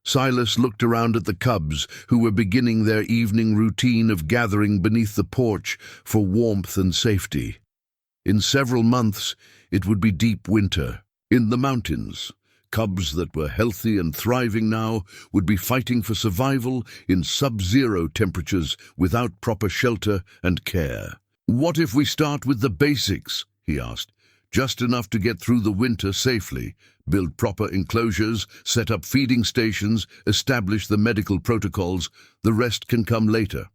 Silas looked around at the cubs, who were beginning their evening routine of gathering beneath the porch for warmth and safety. In several months, it would be deep winter. In the mountains, cubs that were healthy and thriving now would be fighting for survival in sub-zero temperatures without proper shelter and care. "What if we start with the basics?" he asked. "Just enough to get through the winter safely, build proper enclosures, set up feeding stations, establish the medical protocols. The rest can come later."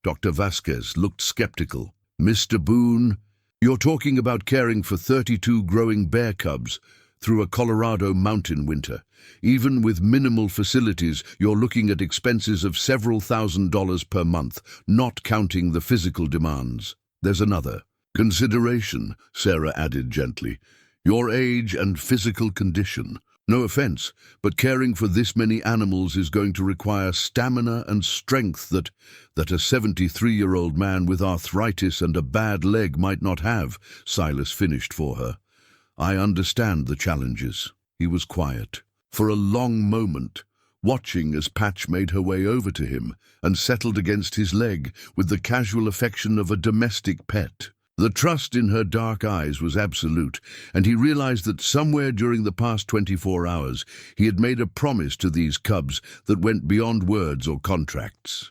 Dr. Vasquez looked skeptical. "Mr. Boone, you're talking about caring for 32 growing bear cubs through a Colorado mountain winter. Even with minimal facilities, you're looking at expenses of several $1,000s per month, not counting the physical demands. There's another consideration," Sarah added gently. "Your age and physical condition. No offense, but caring for this many animals is going to require stamina and strength that a 73-year-old man with arthritis and a bad leg might not have," Silas finished for her. "I understand the challenges." He was quiet for a long moment, watching as Patch made her way over to him and settled against his leg with the casual affection of a domestic pet. The trust in her dark eyes was absolute, and he realized that somewhere during the past 24 hours he had made a promise to these cubs that went beyond words or contracts.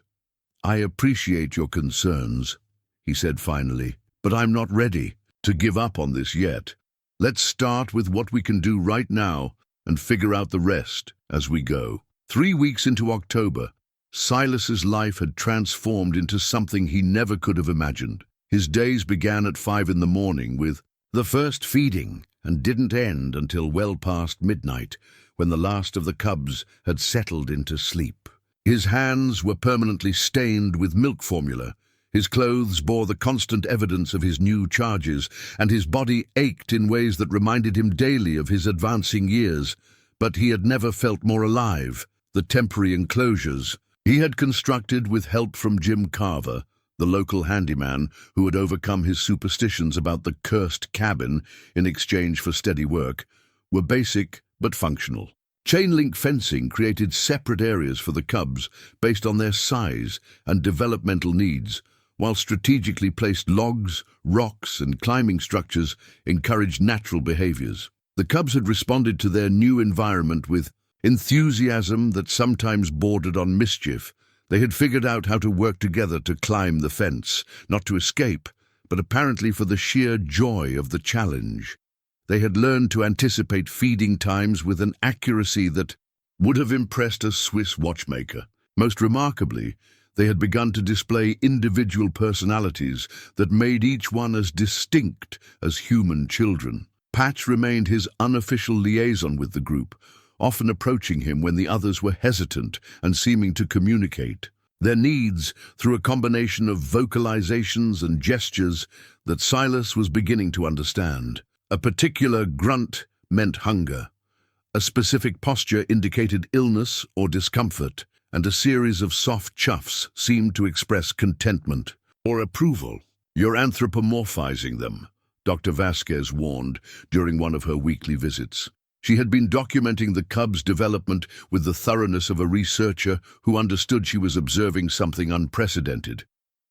"I appreciate your concerns," he said finally, "but I'm not ready to give up on this yet. Let's start with what we can do right now and figure out the rest as we go." 3 weeks into October, Silas's life had transformed into something he never could have imagined. His days began at 5 in the morning with the first feeding and didn't end until well past midnight, when the last of the cubs had settled into sleep. His hands were permanently stained with milk formula. His clothes bore the constant evidence of his new charges, and his body ached in ways that reminded him daily of his advancing years. But he had never felt more alive. The temporary enclosures he had constructed with help from Jim Carver, the local handyman who had overcome his superstitions about the cursed cabin in exchange for steady work, were basic but functional. Chain-link fencing created separate areas for the cubs based on their size and developmental needs, while strategically placed logs, rocks, and climbing structures encouraged natural behaviors. The cubs had responded to their new environment with enthusiasm that sometimes bordered on mischief. They had figured out how to work together to climb the fence, not to escape, but apparently for the sheer joy of the challenge. They had learned to anticipate feeding times with an accuracy that would have impressed a Swiss watchmaker. Most remarkably, they had begun to display individual personalities that made each one as distinct as human children. Patch remained his unofficial liaison with the group, often approaching him when the others were hesitant and seeming to communicate their needs through a combination of vocalizations and gestures that Silas was beginning to understand. A particular grunt meant hunger, a specific posture indicated illness or discomfort, and a series of soft chuffs seemed to express contentment or approval. "You're anthropomorphizing them," Dr. Vasquez warned during one of her weekly visits. She had been documenting the cub's development with the thoroughness of a researcher who understood she was observing something unprecedented.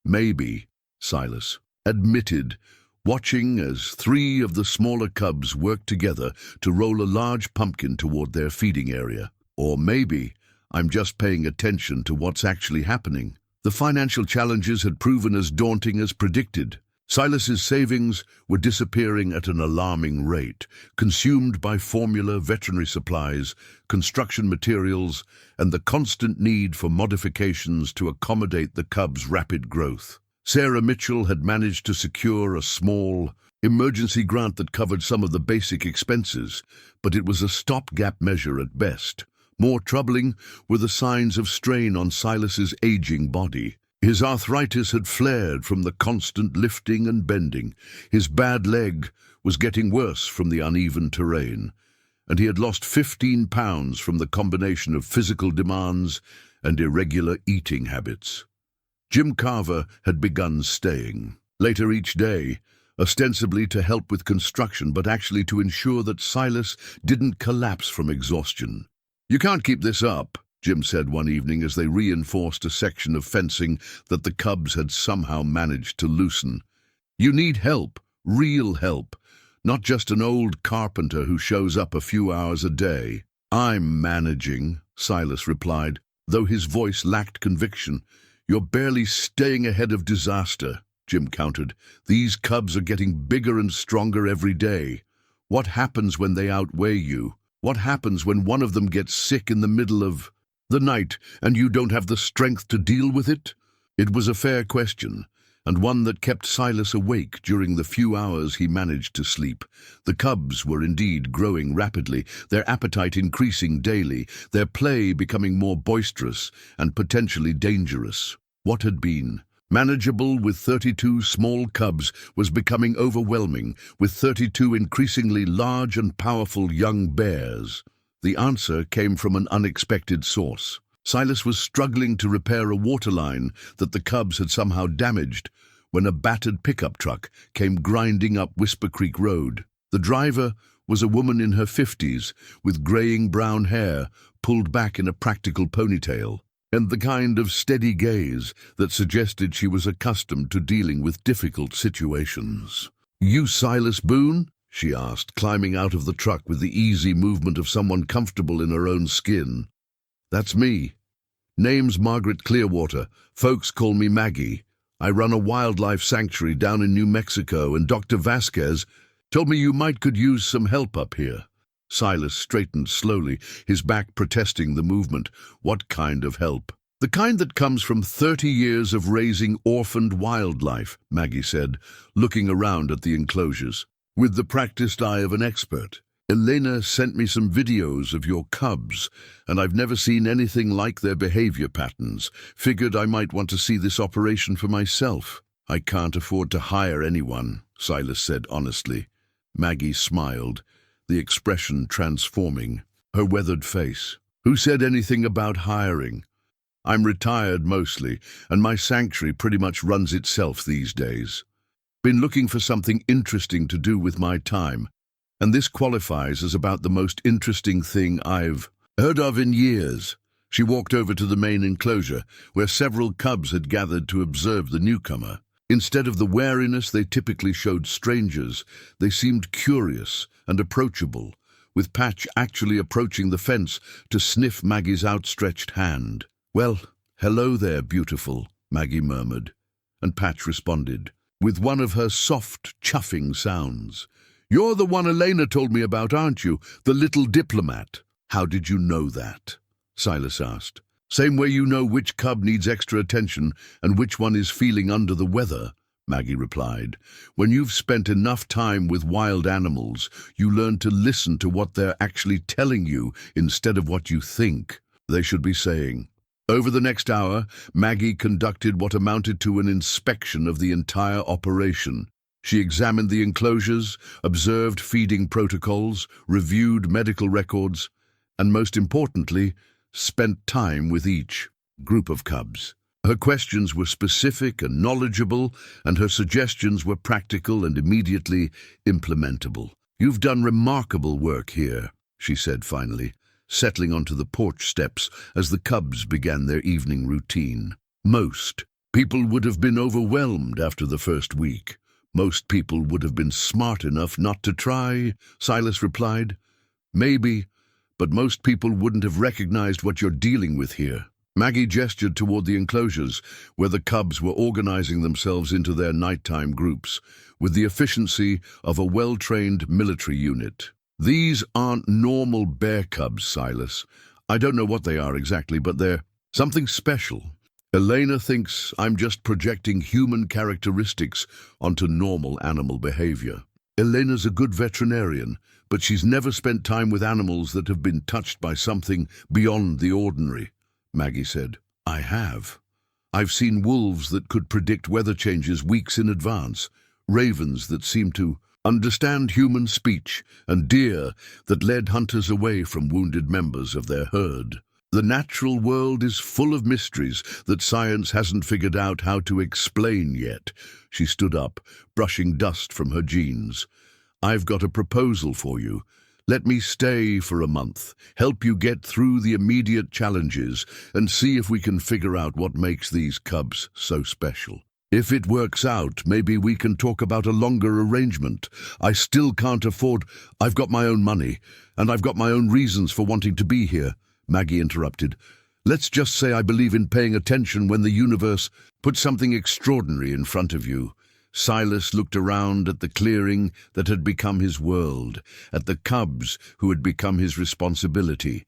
"Maybe," Silas admitted, watching as 3 of the smaller cubs worked together to roll a large pumpkin toward their feeding area. "Or maybe I'm just paying attention to what's actually happening." The financial challenges had proven as daunting as predicted. Silas's savings were disappearing at an alarming rate, consumed by formula, veterinary supplies, construction materials, and the constant need for modifications to accommodate the cubs' rapid growth. Sarah Mitchell had managed to secure a small emergency grant that covered some of the basic expenses, but it was a stopgap measure at best. More troubling were the signs of strain on Silas's aging body. His arthritis had flared from the constant lifting and bending. His bad leg was getting worse from the uneven terrain, and he had lost 15 pounds from the combination of physical demands and irregular eating habits. Jim Carver had begun staying later each day, ostensibly to help with construction, but actually to ensure that Silas didn't collapse from exhaustion. "You can't keep this up," Jim said one evening as they reinforced a section of fencing that the cubs had somehow managed to loosen. "You need help, real help, not just an old carpenter who shows up a few hours a day." "I'm managing," Silas replied, though his voice lacked conviction. "You're barely staying ahead of disaster," Jim countered. "These cubs are getting bigger and stronger every day. What happens when they outweigh you? What happens when one of them gets sick in the middle of the night and you don't have the strength to deal with it?" It was a fair question, and one that kept Silas awake during the few hours he managed to sleep. The cubs were indeed growing rapidly, their appetite increasing daily, their play becoming more boisterous and potentially dangerous. What had been manageable with 32 small cubs was becoming overwhelming with 32 increasingly large and powerful young bears. The answer came from an unexpected source. Silas was struggling to repair a water line that the cubs had somehow damaged when a battered pickup truck came grinding up Whisper Creek Road. The driver was a woman in her 50s with graying brown hair pulled back in a practical ponytail, and the kind of steady gaze that suggested she was accustomed to dealing with difficult situations. "You Silas Boone?" she asked, climbing out of the truck with the easy movement of someone comfortable in her own skin. "That's me. Name's Margaret Clearwater. Folks call me Maggie. I run a wildlife sanctuary down in New Mexico, and Dr. Vasquez told me you could use some help up here." Silas straightened slowly, his back protesting the movement. "What kind of help?" "The kind that comes from 30 years of raising orphaned wildlife," Maggie said, looking around at the enclosures. "With the practiced eye of an expert. Elena sent me some videos of your cubs, and I've never seen anything like their behavior patterns. Figured I might want to see this operation for myself." "I can't afford to hire anyone," Silas said honestly. Maggie smiled, the expression transforming her weathered face. "Who said anything about hiring? I'm retired mostly, and my sanctuary pretty much runs itself these days. Been looking for something interesting to do with my time, and this qualifies as about the most interesting thing I've heard of in years." She walked over to the main enclosure, where several cubs had gathered to observe the newcomer. Instead of the wariness they typically showed strangers, they seemed curious and approachable, with Patch actually approaching the fence to sniff Maggie's outstretched hand. "Well, hello there, beautiful," Maggie murmured, and Patch responded with one of her soft, chuffing sounds. "You're the one Elena told me about, aren't you? The little diplomat." "How did you know that?" Silas asked. "Same way you know which cub needs extra attention and which one is feeling under the weather," Maggie replied. "When you've spent enough time with wild animals, you learn to listen to what they're actually telling you instead of what you think they should be saying." Over the next hour, Maggie conducted what amounted to an inspection of the entire operation. She examined the enclosures, observed feeding protocols, reviewed medical records, and most importantly, spent time with each group of cubs. Her questions were specific and knowledgeable, and her suggestions were practical and immediately implementable. "You've done remarkable work here," she said finally, settling onto the porch steps as the cubs began their evening routine. "Most people would have been overwhelmed after the first week. Most people would have been smart enough not to try," Silas replied. "Maybe, but most people wouldn't have recognized what you're dealing with here." Maggie gestured toward the enclosures, where the cubs were organizing themselves into their nighttime groups, with the efficiency of a well-trained military unit. "These aren't normal bear cubs, Silas. I don't know what they are exactly, but they're something special. Elena thinks I'm just projecting human characteristics onto normal animal behavior. Elena's a good veterinarian, but she's never spent time with animals that have been touched by something beyond the ordinary, Maggie said. I have. I've seen wolves that could predict weather changes weeks in advance, ravens that seemed to understand human speech, and deer that led hunters away from wounded members of their herd. The natural world is full of mysteries that science hasn't figured out how to explain yet. She stood up, brushing dust from her jeans. I've got a proposal for you. Let me stay for a month, help you get through the immediate challenges, and see if we can figure out what makes these cubs so special. If it works out, maybe we can talk about a longer arrangement. I still can't afford. I've got my own money, and I've got my own reasons for wanting to be here, Maggie interrupted. Let's just say I believe in paying attention when the universe puts something extraordinary in front of you. Silas looked around at the clearing that had become his world, at the cubs who had become his responsibility,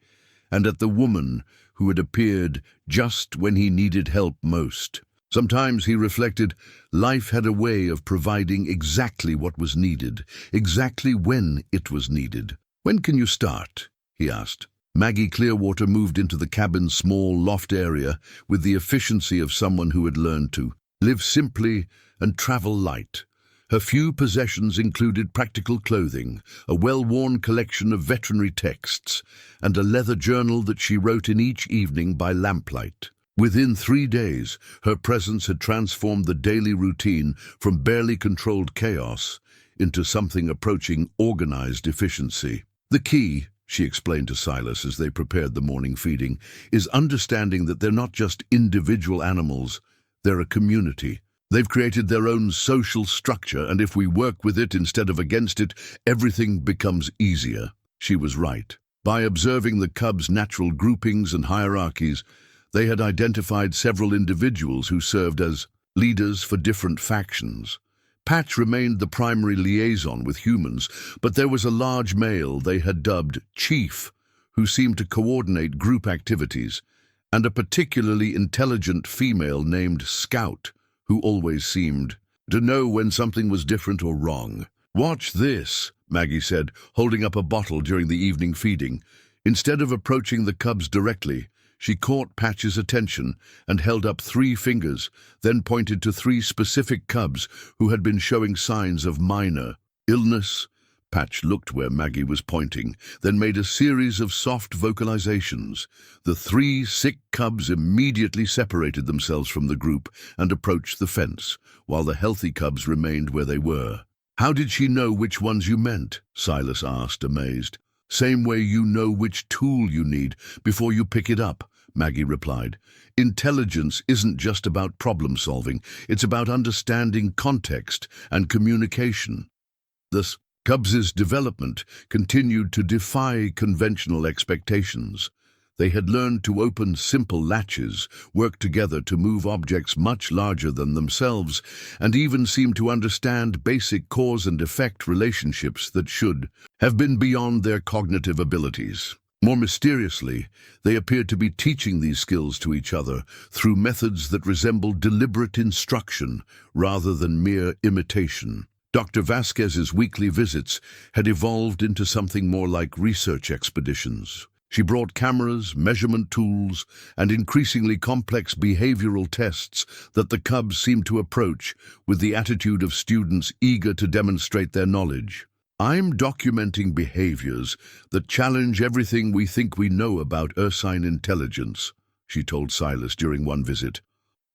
and at the woman who had appeared just when he needed help most. Sometimes, he reflected, life had a way of providing exactly what was needed, exactly when it was needed. When can you start? He asked. Maggie Clearwater moved into the cabin's small loft area with the efficiency of someone who had learned to live simply and travel light. Her few possessions included practical clothing, a well-worn collection of veterinary texts, and a leather journal that she wrote in each evening by lamplight. Within 3 days, her presence had transformed the daily routine from barely controlled chaos into something approaching organized efficiency. The key, she explained to Silas as they prepared the morning feeding, is understanding that they're not just individual animals, they're a community. They've created their own social structure, and if we work with it instead of against it, everything becomes easier. She was right. By observing the cubs' natural groupings and hierarchies, they had identified several individuals who served as leaders for different factions. Patch remained the primary liaison with humans, but there was a large male they had dubbed Chief, who seemed to coordinate group activities, and a particularly intelligent female named Scout, who always seemed to know when something was different or wrong. "Watch this," Maggie said, holding up a bottle during the evening feeding. Instead of approaching the cubs directly, she caught Patch's attention and held up 3 fingers, then pointed to 3 specific cubs who had been showing signs of minor illness. Patch looked where Maggie was pointing, then made a series of soft vocalizations. The 3 sick cubs immediately separated themselves from the group and approached the fence, while the healthy cubs remained where they were. "How did she know which ones you meant?" Silas asked, amazed. "Same way you know which tool you need before you pick it up," Maggie replied. "Intelligence isn't just about problem solving, it's about understanding context and communication." Thus, Cubs' development continued to defy conventional expectations. They had learned to open simple latches, work together to move objects much larger than themselves, and even seemed to understand basic cause and effect relationships that should have been beyond their cognitive abilities. More mysteriously, they appeared to be teaching these skills to each other through methods that resembled deliberate instruction rather than mere imitation. Dr. Vasquez's weekly visits had evolved into something more like research expeditions. She brought cameras, measurement tools, and increasingly complex behavioral tests that the cubs seemed to approach with the attitude of students eager to demonstrate their knowledge. "I'm documenting behaviors that challenge everything we think we know about ursine intelligence," she told Silas during one visit.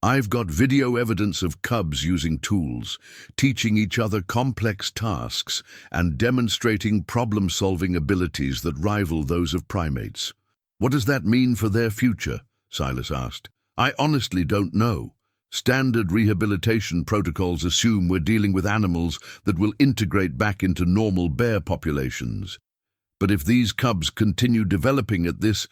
"I've got video evidence of cubs using tools, teaching each other complex tasks, and demonstrating problem-solving abilities that rival those of primates." "What does that mean for their future?" Silas asked. "I honestly don't know. Standard rehabilitation protocols assume we're dealing with animals that will integrate back into normal bear populations. But if these cubs continue developing at this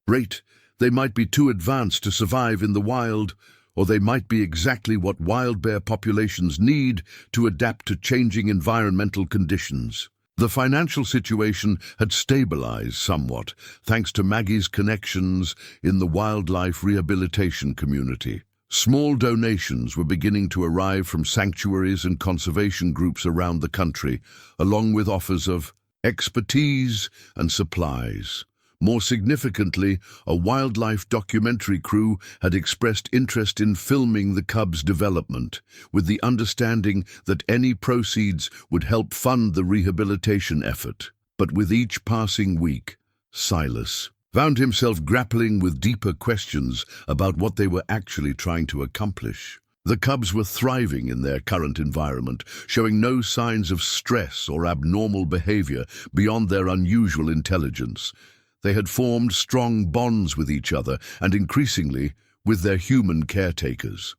rate, they might be too advanced to survive in the wild, or they might be exactly what wild bear populations need to adapt to changing environmental conditions." The financial situation had stabilized somewhat, thanks to Maggie's connections in the wildlife rehabilitation community. Small donations were beginning to arrive from sanctuaries and conservation groups around the country, along with offers of expertise, and supplies. More significantly, a wildlife documentary crew had expressed interest in filming the cubs' development, with the understanding that any proceeds would help fund the rehabilitation effort. But with each passing week, Silas found himself grappling with deeper questions about what they were actually trying to accomplish. The cubs were thriving in their current environment, showing no signs of stress or abnormal behavior beyond their unusual intelligence. They had formed strong bonds with each other and increasingly with their human caretakers.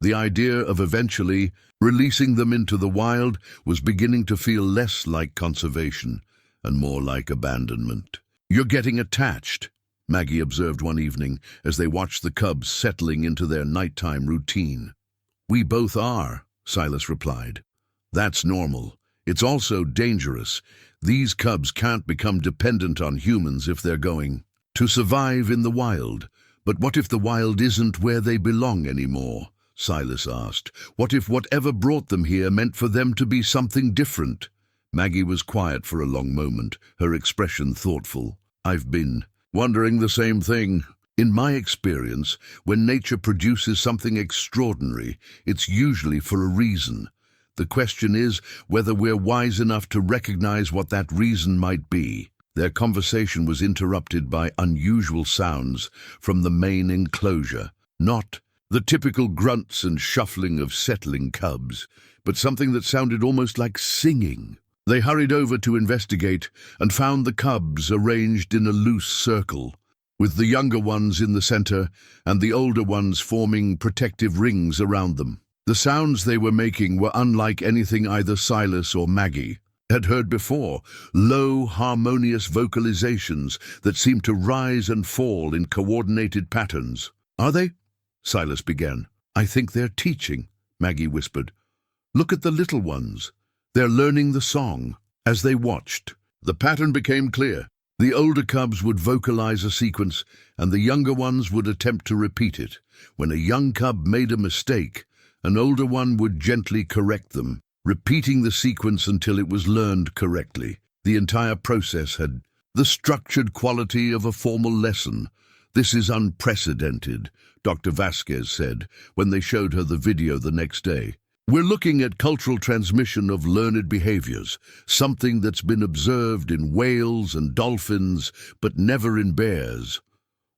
The idea of eventually releasing them into the wild was beginning to feel less like conservation and more like abandonment. "You're getting attached," Maggie observed one evening as they watched the cubs settling into their nighttime routine. "We both are," Silas replied. "That's normal. It's also dangerous. These cubs can't become dependent on humans if they're going to survive in the wild. But what if the wild isn't where they belong anymore?" Silas asked. "What if whatever brought them here meant for them to be something different?" Maggie was quiet for a long moment, her expression thoughtful. "I've been wondering the same thing. In my experience, when nature produces something extraordinary, it's usually for a reason. The question is whether we're wise enough to recognize what that reason might be." Their conversation was interrupted by unusual sounds from the main enclosure. Not the typical grunts and shuffling of settling cubs, but something that sounded almost like singing. They hurried over to investigate and found the cubs arranged in a loose circle, with the younger ones in the center and the older ones forming protective rings around them. The sounds they were making were unlike anything either Silas or Maggie had heard before, low, harmonious vocalizations that seemed to rise and fall in coordinated patterns. "Are they?" Silas began. "I think they're teaching," Maggie whispered. "Look at the little ones. They're learning the song." As they watched, the pattern became clear. The older cubs would vocalize a sequence, and the younger ones would attempt to repeat it. When a young cub made a mistake, an older one would gently correct them, repeating the sequence until it was learned correctly. The entire process had the structured quality of a formal lesson. "This is unprecedented," Dr. Vasquez said when they showed her the video the next day. "We're looking at cultural transmission of learned behaviors, something that's been observed in whales and dolphins, but never in bears."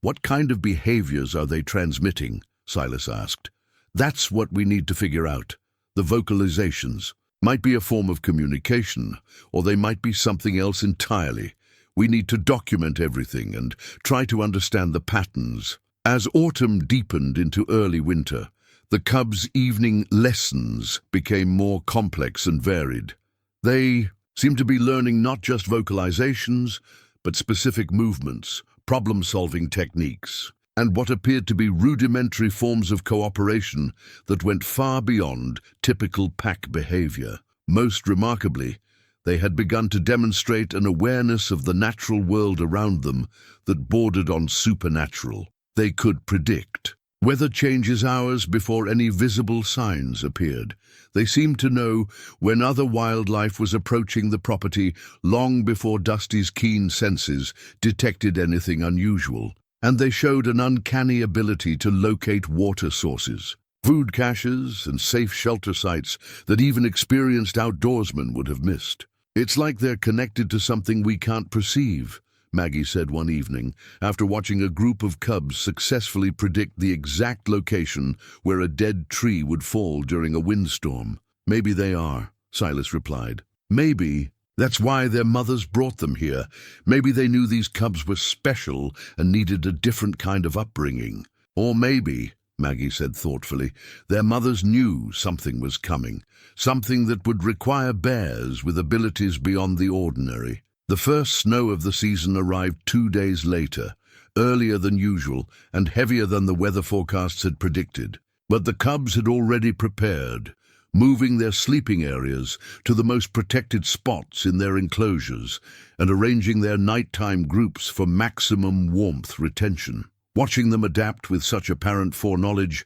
"What kind of behaviors are they transmitting?" Silas asked. "That's what we need to figure out. The vocalizations might be a form of communication, or they might be something else entirely. We need to document everything and try to understand the patterns." As autumn deepened into early winter, the cubs' evening lessons became more complex and varied. They seemed to be learning not just vocalizations, but specific movements, problem-solving techniques, and what appeared to be rudimentary forms of cooperation that went far beyond typical pack behavior. Most remarkably, they had begun to demonstrate an awareness of the natural world around them that bordered on supernatural. They could predict weather changes hours before any visible signs appeared. They seemed to know when other wildlife was approaching the property long before Dusty's keen senses detected anything unusual. And they showed an uncanny ability to locate water sources, food caches, and safe shelter sites that even experienced outdoorsmen would have missed. "It's like they're connected to something we can't perceive," Maggie said one evening, after watching a group of cubs successfully predict the exact location where a dead tree would fall during a windstorm. "Maybe they are," Silas replied. "Maybe that's why their mothers brought them here. Maybe they knew these cubs were special and needed a different kind of upbringing. Or maybe," Maggie said thoughtfully, "their mothers knew something was coming, something that would require bears with abilities beyond the ordinary." The first snow of the season arrived 2 days later, earlier than usual and heavier than the weather forecasts had predicted. But the cubs had already prepared, moving their sleeping areas to the most protected spots in their enclosures and arranging their nighttime groups for maximum warmth retention. Watching them adapt with such apparent foreknowledge,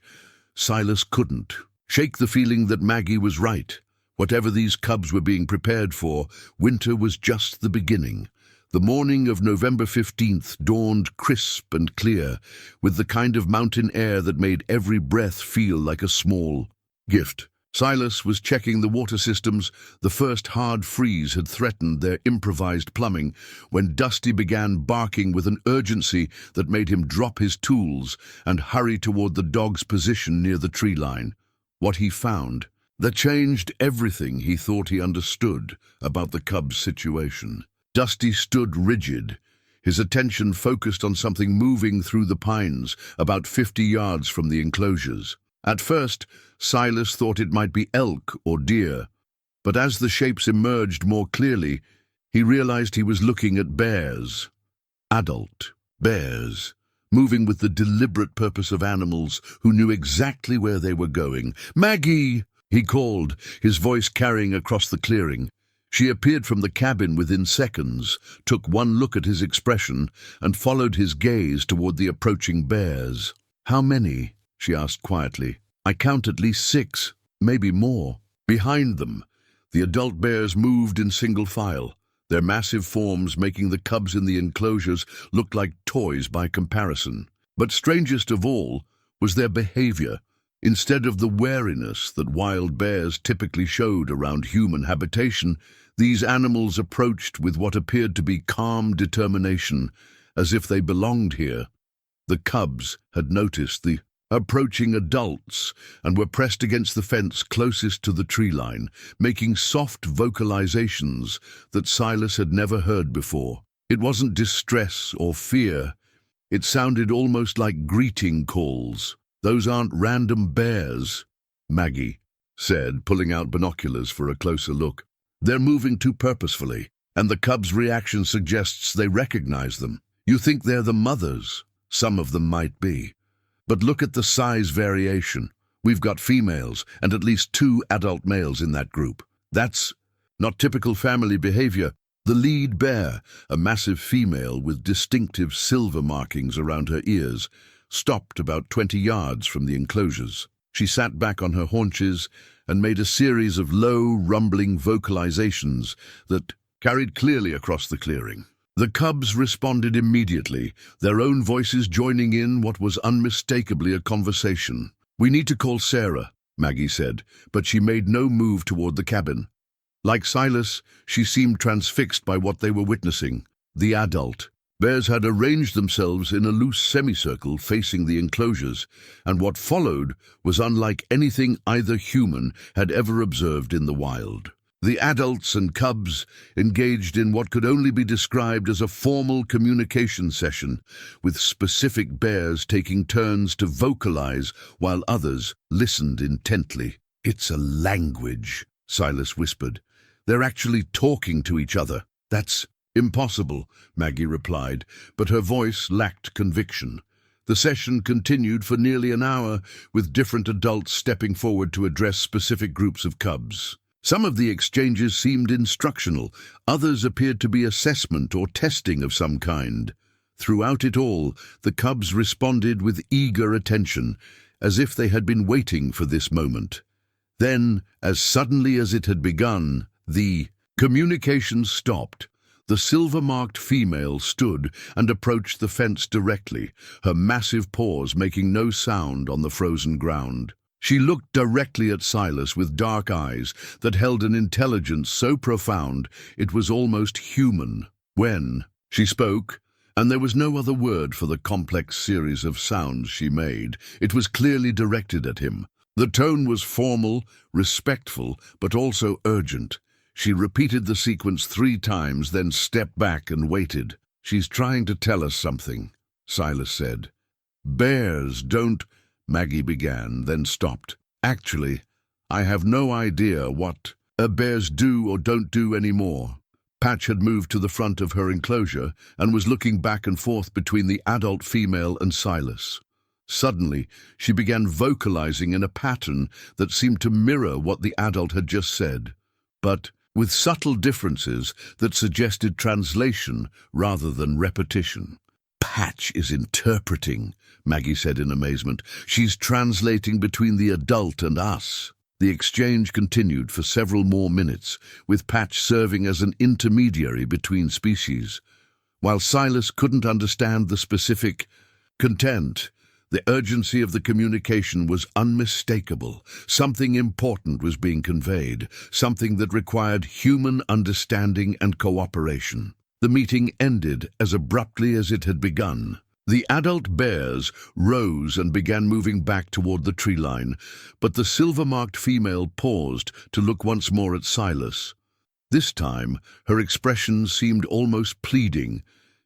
Silas couldn't shake the feeling that Maggie was right. Whatever these cubs were being prepared for, winter was just the beginning. The morning of November 15th dawned crisp and clear, with the kind of mountain air that made every breath feel like a small gift. Silas was checking the water systems. The first hard freeze had threatened their improvised plumbing when Dusty began barking with an urgency that made him drop his tools and hurry toward the dog's position near the tree line. What he found that changed everything he thought he understood about the cub's situation. Dusty stood rigid, his attention focused on something moving through the pines about 50 yards from the enclosures. At first, Silas thought it might be elk or deer, but as the shapes emerged more clearly, he realized he was looking at bears. Adult bears, moving with the deliberate purpose of animals who knew exactly where they were going. "Maggie!" he called, his voice carrying across the clearing. She appeared from the cabin within seconds, took one look at his expression, and followed his gaze toward the approaching bears. "How many?" she asked quietly. "I count at least 6, maybe more." Behind them, the adult bears moved in single file, their massive forms making the cubs in the enclosures look like toys by comparison. But strangest of all was their behavior. Instead of the wariness that wild bears typically showed around human habitation, these animals approached with what appeared to be calm determination, as if they belonged here. The cubs had noticed the approaching adults and were pressed against the fence closest to the tree line, making soft vocalizations that Silas had never heard before. It wasn't distress or fear. It sounded almost like greeting calls. "Those aren't random bears," Maggie said, pulling out binoculars for a closer look. "They're moving too purposefully, and the cubs' reaction suggests they recognize them. You think they're the mothers? Some of them might be. But look at the size variation. We've got females and at least 2 adult males in that group. That's not typical family behavior." The lead bear, a massive female with distinctive silver markings around her ears, stopped about 20 yards from the enclosures. She sat back on her haunches and made a series of low, rumbling vocalizations that carried clearly across the clearing. The cubs responded immediately, their own voices joining in what was unmistakably a conversation. "We need to call Sarah," Maggie said, but she made no move toward the cabin. Like Silas, she seemed transfixed by what they were witnessing. The adult bears had arranged themselves in a loose semicircle facing the enclosures, and what followed was unlike anything either human had ever observed in the wild. The adults and cubs engaged in what could only be described as a formal communication session, with specific bears taking turns to vocalize while others listened intently. "It's a language," Silas whispered. "They're actually talking to each other." "That's impossible," Maggie replied, but her voice lacked conviction. The session continued for nearly an hour, with different adults stepping forward to address specific groups of cubs. Some of the exchanges seemed instructional, others appeared to be assessment or testing of some kind. Throughout it all, the cubs responded with eager attention, as if they had been waiting for this moment. Then, as suddenly as it had begun, the communication stopped. The silver-marked female stood and approached the fence directly, her massive paws making no sound on the frozen ground. She looked directly at Silas with dark eyes that held an intelligence so profound it was almost human. When she spoke, and there was no other word for the complex series of sounds she made, it was clearly directed at him. The tone was formal, respectful, but also urgent. She repeated the sequence 3 times, then stepped back and waited. "She's trying to tell us something," Silas said. "Bears don't—" Maggie began, then stopped. "Actually, I have no idea what bears do or don't do anymore." Patch had moved to the front of her enclosure and was looking back and forth between the adult female and Silas. Suddenly, she began vocalizing in a pattern that seemed to mirror what the adult had just said, but with subtle differences that suggested translation rather than repetition. "Patch is interpreting," Maggie said in amazement. "She's translating between the adult and us." The exchange continued for several more minutes, with Patch serving as an intermediary between species. While Silas couldn't understand the specific content, the urgency of the communication was unmistakable. Something important was being conveyed, something that required human understanding and cooperation. The meeting ended as abruptly as it had begun. The adult bears rose and began moving back toward the tree line, but the silver-marked female paused to look once more at Silas. This time, her expression seemed almost pleading,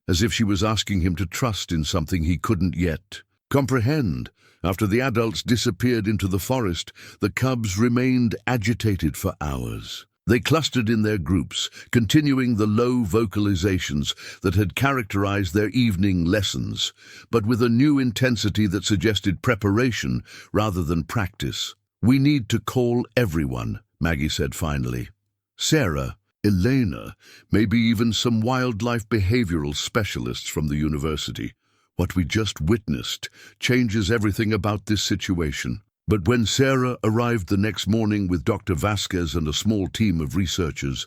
as if she was asking him to trust in something he couldn't yet comprehend. After the adults disappeared into the forest, the cubs remained agitated for hours. They clustered in their groups, continuing the low vocalizations that had characterized their evening lessons, but with a new intensity that suggested preparation rather than practice. "We need to call everyone," Maggie said finally. "Sarah, Elena, maybe even some wildlife behavioral specialists from the university. What we just witnessed changes everything about this situation." But when Sarah arrived the next morning with Dr. Vasquez and a small team of researchers,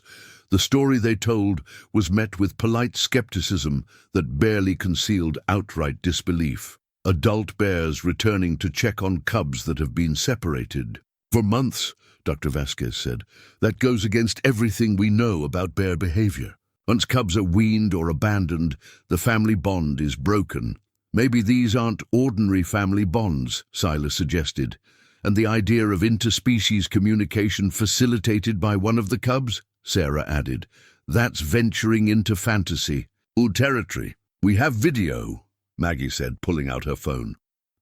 the story they told was met with polite skepticism that barely concealed outright disbelief. Adult bears returning to check on cubs that have been separated. "For months," Dr. Vasquez said, "that goes against everything we know about bear behavior. Once cubs are weaned or abandoned, the family bond is broken." "Maybe these aren't ordinary family bonds," Silas suggested. "And the idea of interspecies communication facilitated by one of the cubs?" Sarah added. "That's venturing into fantasy. Old territory. We have video," Maggie said, pulling out her phone.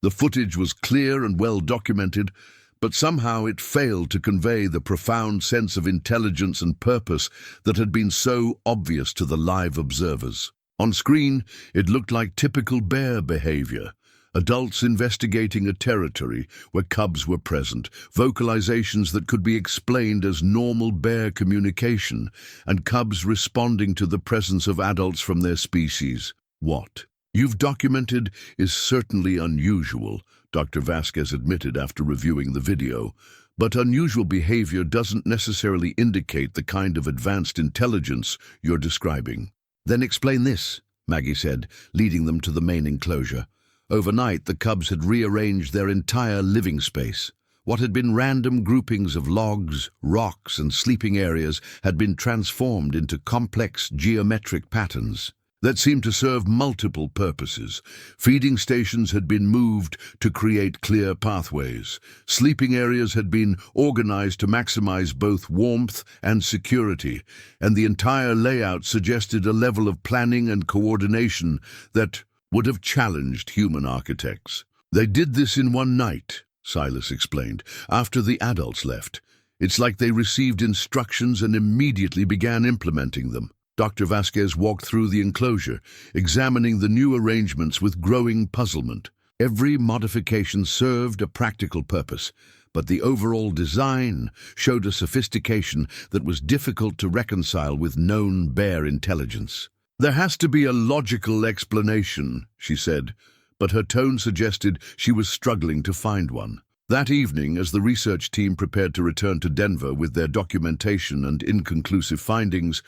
The footage was clear and well documented, but somehow it failed to convey the profound sense of intelligence and purpose that had been so obvious to the live observers. On screen, it looked like typical bear behavior. Adults investigating a territory where cubs were present, vocalizations that could be explained as normal bear communication, and cubs responding to the presence of adults from their species. "What you've documented is certainly unusual," Dr. Vasquez admitted after reviewing the video. "But unusual behavior doesn't necessarily indicate the kind of advanced intelligence you're describing." "Then explain this," Maggie said, leading them to the main enclosure. Overnight, the cubs had rearranged their entire living space. What had been random groupings of logs, rocks, and sleeping areas had been transformed into complex geometric patterns that seemed to serve multiple purposes. Feeding stations had been moved to create clear pathways. Sleeping areas had been organized to maximize both warmth and security, and the entire layout suggested a level of planning and coordination that would have challenged human architects. "They did this in one night," Silas explained, "after the adults left. It's like they received instructions and immediately began implementing them." Dr. Vasquez walked through the enclosure, examining the new arrangements with growing puzzlement. Every modification served a practical purpose, but the overall design showed a sophistication that was difficult to reconcile with known bear intelligence. "There has to be a logical explanation," she said, but her tone suggested she was struggling to find one. That evening, as the research team prepared to return to Denver with their documentation and inconclusive findings,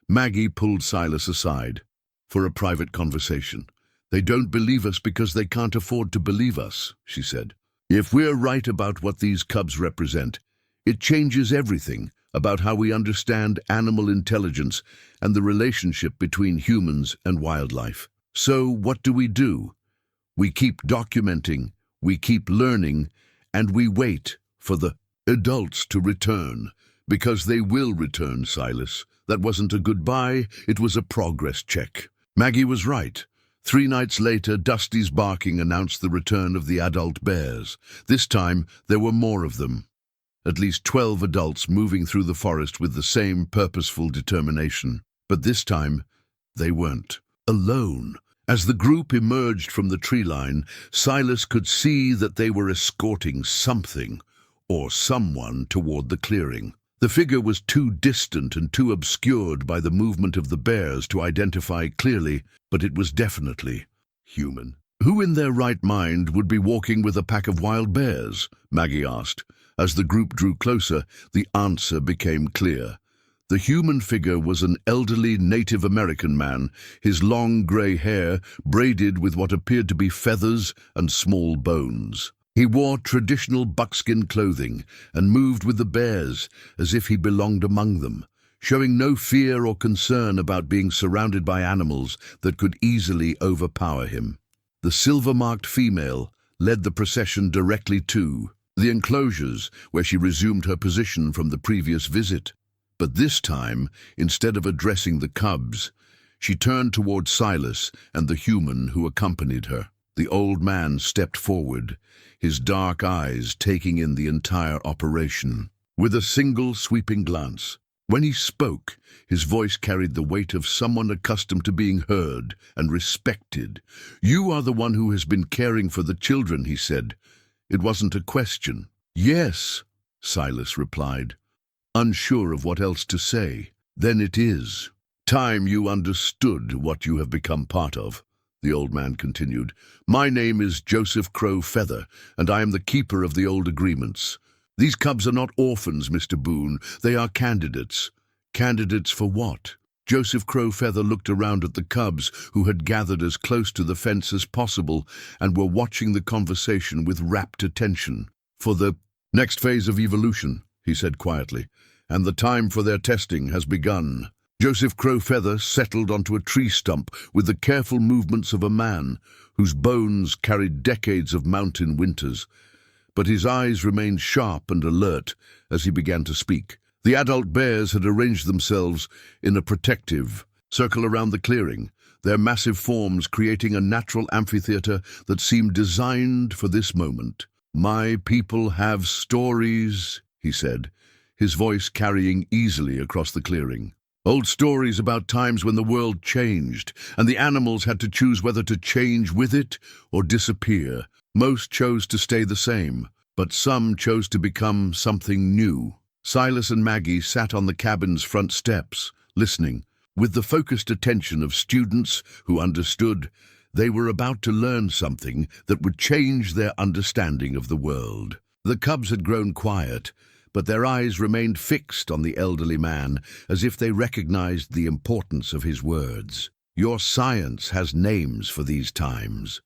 Maggie pulled Silas aside for a private conversation. "They don't believe us because they can't afford to believe us," she said. "If we're right about what these cubs represent, it changes everything about how we understand animal intelligence and the relationship between humans and wildlife. So what do? We keep documenting, we keep learning, and we wait for the adults to return. Because they will return, Silas. That wasn't a goodbye, it was a progress check." Maggie was right. 3 nights later, Dusty's barking announced the return of the adult bears. This time, there were more of them. At least 12 adults moving through the forest with the same purposeful determination. But this time, they weren't alone. As the group emerged from the tree line, Silas could see that they were escorting something or someone toward the clearing. The figure was too distant and too obscured by the movement of the bears to identify clearly, but it was definitely human. Who in their right mind would be walking with a pack of wild bears? Maggie asked. As the group drew closer, the answer became clear. The human figure was an elderly Native American man, his long grey hair braided with what appeared to be feathers and small bones. He wore traditional buckskin clothing and moved with the bears as if he belonged among them, showing no fear or concern about being surrounded by animals that could easily overpower him. The silver-marked female led the procession directly to the enclosures where she resumed her position from the previous visit. But this time, instead of addressing the cubs, she turned toward Silas and the human who accompanied her. The old man stepped forward, his dark eyes taking in the entire operation. With a single sweeping glance, when he spoke, his voice carried the weight of someone accustomed to being heard and respected. "You are the one who has been caring for the children," he said. It wasn't a question. "Yes," Silas replied, unsure of what else to say. "Then it is time you understood what you have become part of," the old man continued. "My name is Joseph Crow Feather, and I am the keeper of the old agreements. These cubs are not orphans, Mr. Boone. They are candidates." "Candidates for what?" Joseph Crow Feather looked around at the cubs, who had gathered as close to the fence as possible and were watching the conversation with rapt attention. "For the next phase of evolution," he said quietly, "and the time for their testing has begun." Joseph Crow Feather settled onto a tree stump with the careful movements of a man whose bones carried decades of mountain winters. But his eyes remained sharp and alert as he began to speak. The adult bears had arranged themselves in a protective circle around the clearing, their massive forms creating a natural amphitheater that seemed designed for this moment. "My people have stories," he said, his voice carrying easily across the clearing. "Old stories about times when the world changed, and the animals had to choose whether to change with it or disappear. Most chose to stay the same, but some chose to become something new." Silas and Maggie sat on the cabin's front steps, listening. With the focused attention of students who understood, they were about to learn something that would change their understanding of the world. The cubs had grown quiet, but their eyes remained fixed on the elderly man, as if they recognized the importance of his words. "Your science has names for these times,"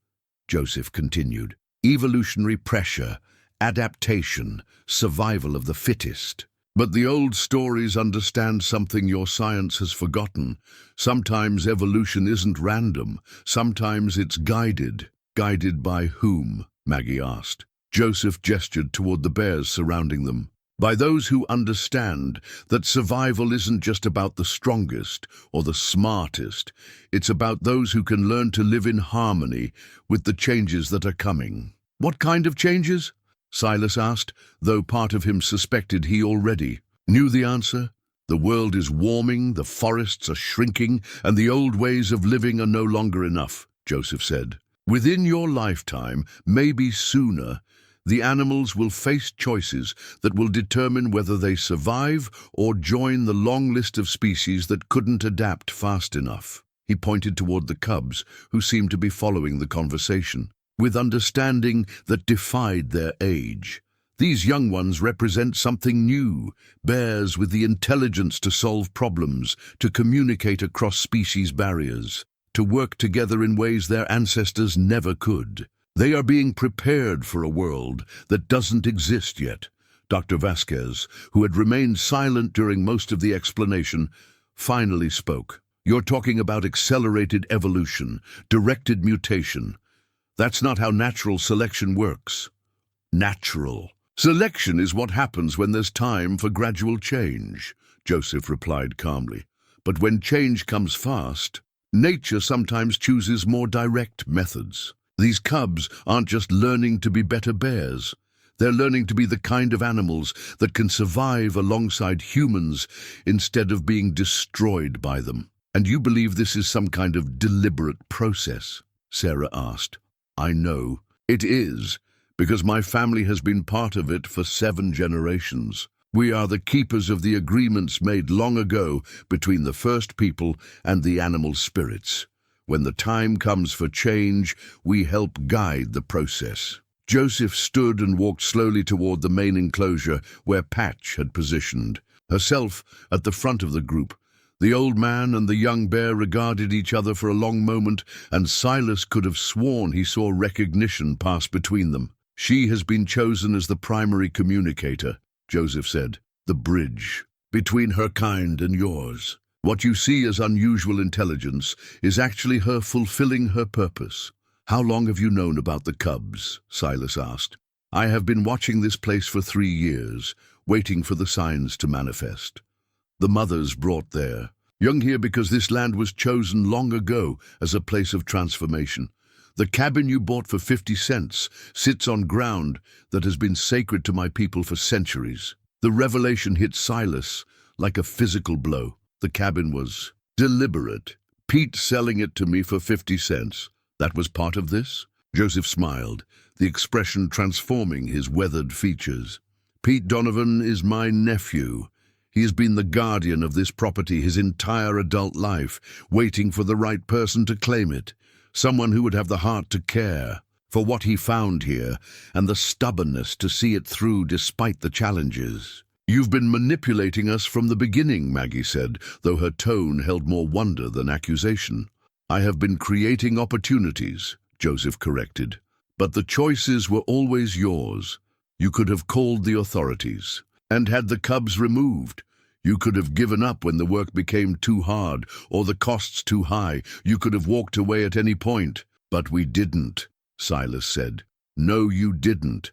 Joseph continued. "Evolutionary pressure, adaptation, survival of the fittest. But the old stories understand something your science has forgotten. Sometimes evolution isn't random. Sometimes it's guided." "Guided by whom?" Maggie asked. Joseph gestured toward the bears surrounding them. "By those who understand that survival isn't just about the strongest or the smartest. It's about those who can learn to live in harmony with the changes that are coming." "What kind of changes?" Silas asked, though part of him suspected he already knew the answer. "The world is warming, the forests are shrinking, and the old ways of living are no longer enough," Joseph said. "Within your lifetime, maybe sooner, the animals will face choices that will determine whether they survive or join the long list of species that couldn't adapt fast enough." He pointed toward the cubs, who seemed to be following the conversation with understanding that defied their age. "These young ones represent something new, bears with the intelligence to solve problems, to communicate across species barriers, to work together in ways their ancestors never could. They are being prepared for a world that doesn't exist yet." Dr. Vasquez, who had remained silent during most of the explanation, finally spoke. "You're talking about accelerated evolution, directed mutation. That's not how natural selection works." "Natural selection is what happens when there's time for gradual change," Joseph replied calmly. "But when change comes fast, nature sometimes chooses more direct methods. These cubs aren't just learning to be better bears. They're learning to be the kind of animals that can survive alongside humans instead of being destroyed by them." "And you believe this is some kind of deliberate process?" Sarah asked. "I know it is, because my family has been part of it for 7 generations. We are the keepers of the agreements made long ago between the first people and the animal spirits. When the time comes for change, we help guide the process. Joseph stood and walked slowly toward the main enclosure where Patch had positioned herself at the front of the group. The old man and the young bear regarded each other for a long moment, and Silas could have sworn he saw recognition pass between them. "She has been chosen as the primary communicator," Joseph said. "The bridge between her kind and yours. What you see as unusual intelligence is actually her fulfilling her purpose." "How long have you known about the cubs?" Silas asked. "I have been watching this place for 3 years, waiting for the signs to manifest. The mothers brought there. Young here because this land was chosen long ago as a place of transformation. The cabin you bought for 50 cents sits on ground that has been sacred to my people for centuries." The revelation hit Silas like a physical blow. The cabin was deliberate. Pete selling it to me for 50 cents. That was part of this? Joseph smiled, the expression transforming his weathered features. "Pete Donovan is my nephew. He has been the guardian of this property his entire adult life, waiting for the right person to claim it, someone who would have the heart to care for what he found here and the stubbornness to see it through despite the challenges." "You've been manipulating us from the beginning," Maggie said, though her tone held more wonder than accusation. "I have been creating opportunities," Joseph corrected. "But the choices were always yours. You could have called the authorities and had the cubs removed. You could have given up when the work became too hard or the costs too high. You could have walked away at any point. But we didn't," Silas said. "No, you didn't.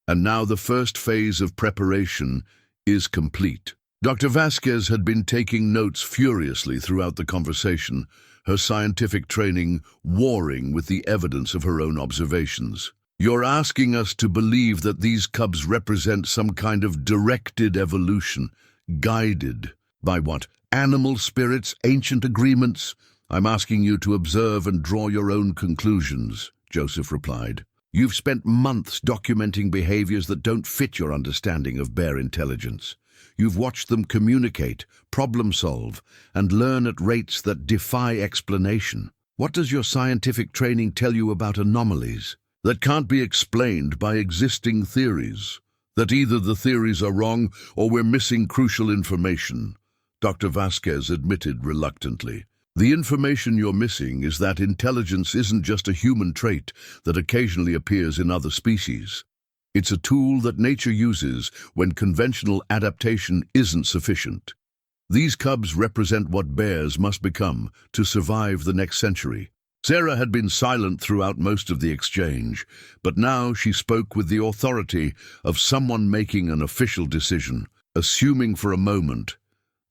And now the first phase of preparation is complete." Dr. Vasquez had been taking notes furiously throughout the conversation, her scientific training warring with the evidence of her own observations. "You're asking us to believe that these cubs represent some kind of directed evolution, guided by what? Animal spirits, ancient agreements? I'm asking you to observe and draw your own conclusions," Joseph replied. "You've spent months documenting behaviors that don't fit your understanding of bear intelligence. You've watched them communicate, problem solve, and learn at rates that defy explanation. What does your scientific training tell you about anomalies that can't be explained by existing theories? That either the theories are wrong or we're missing crucial information," Dr. Vasquez admitted reluctantly. "The information you're missing is that intelligence isn't just a human trait that occasionally appears in other species. It's a tool that nature uses when conventional adaptation isn't sufficient. These cubs represent what bears must become to survive the next century." Sarah had been silent throughout most of the exchange, but now she spoke with the authority of someone making an official decision. "Assuming for a moment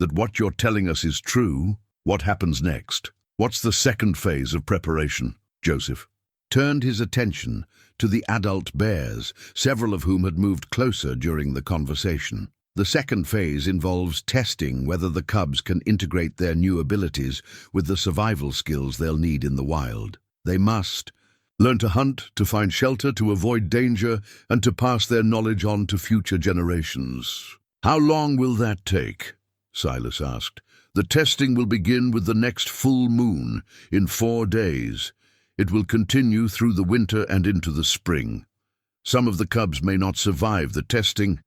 that what you're telling us is true, what happens next? What's the second phase of preparation?" Joseph turned his attention to the adult bears, several of whom had moved closer during the conversation. "The second phase involves testing whether the cubs can integrate their new abilities with the survival skills they'll need in the wild. They must learn to hunt, to find shelter, to avoid danger, and to pass their knowledge on to future generations." "How long will that take?" Silas asked. "The testing will begin with the next full moon in 4 days. It will continue through the winter and into the spring. Some of the cubs may not survive the testing.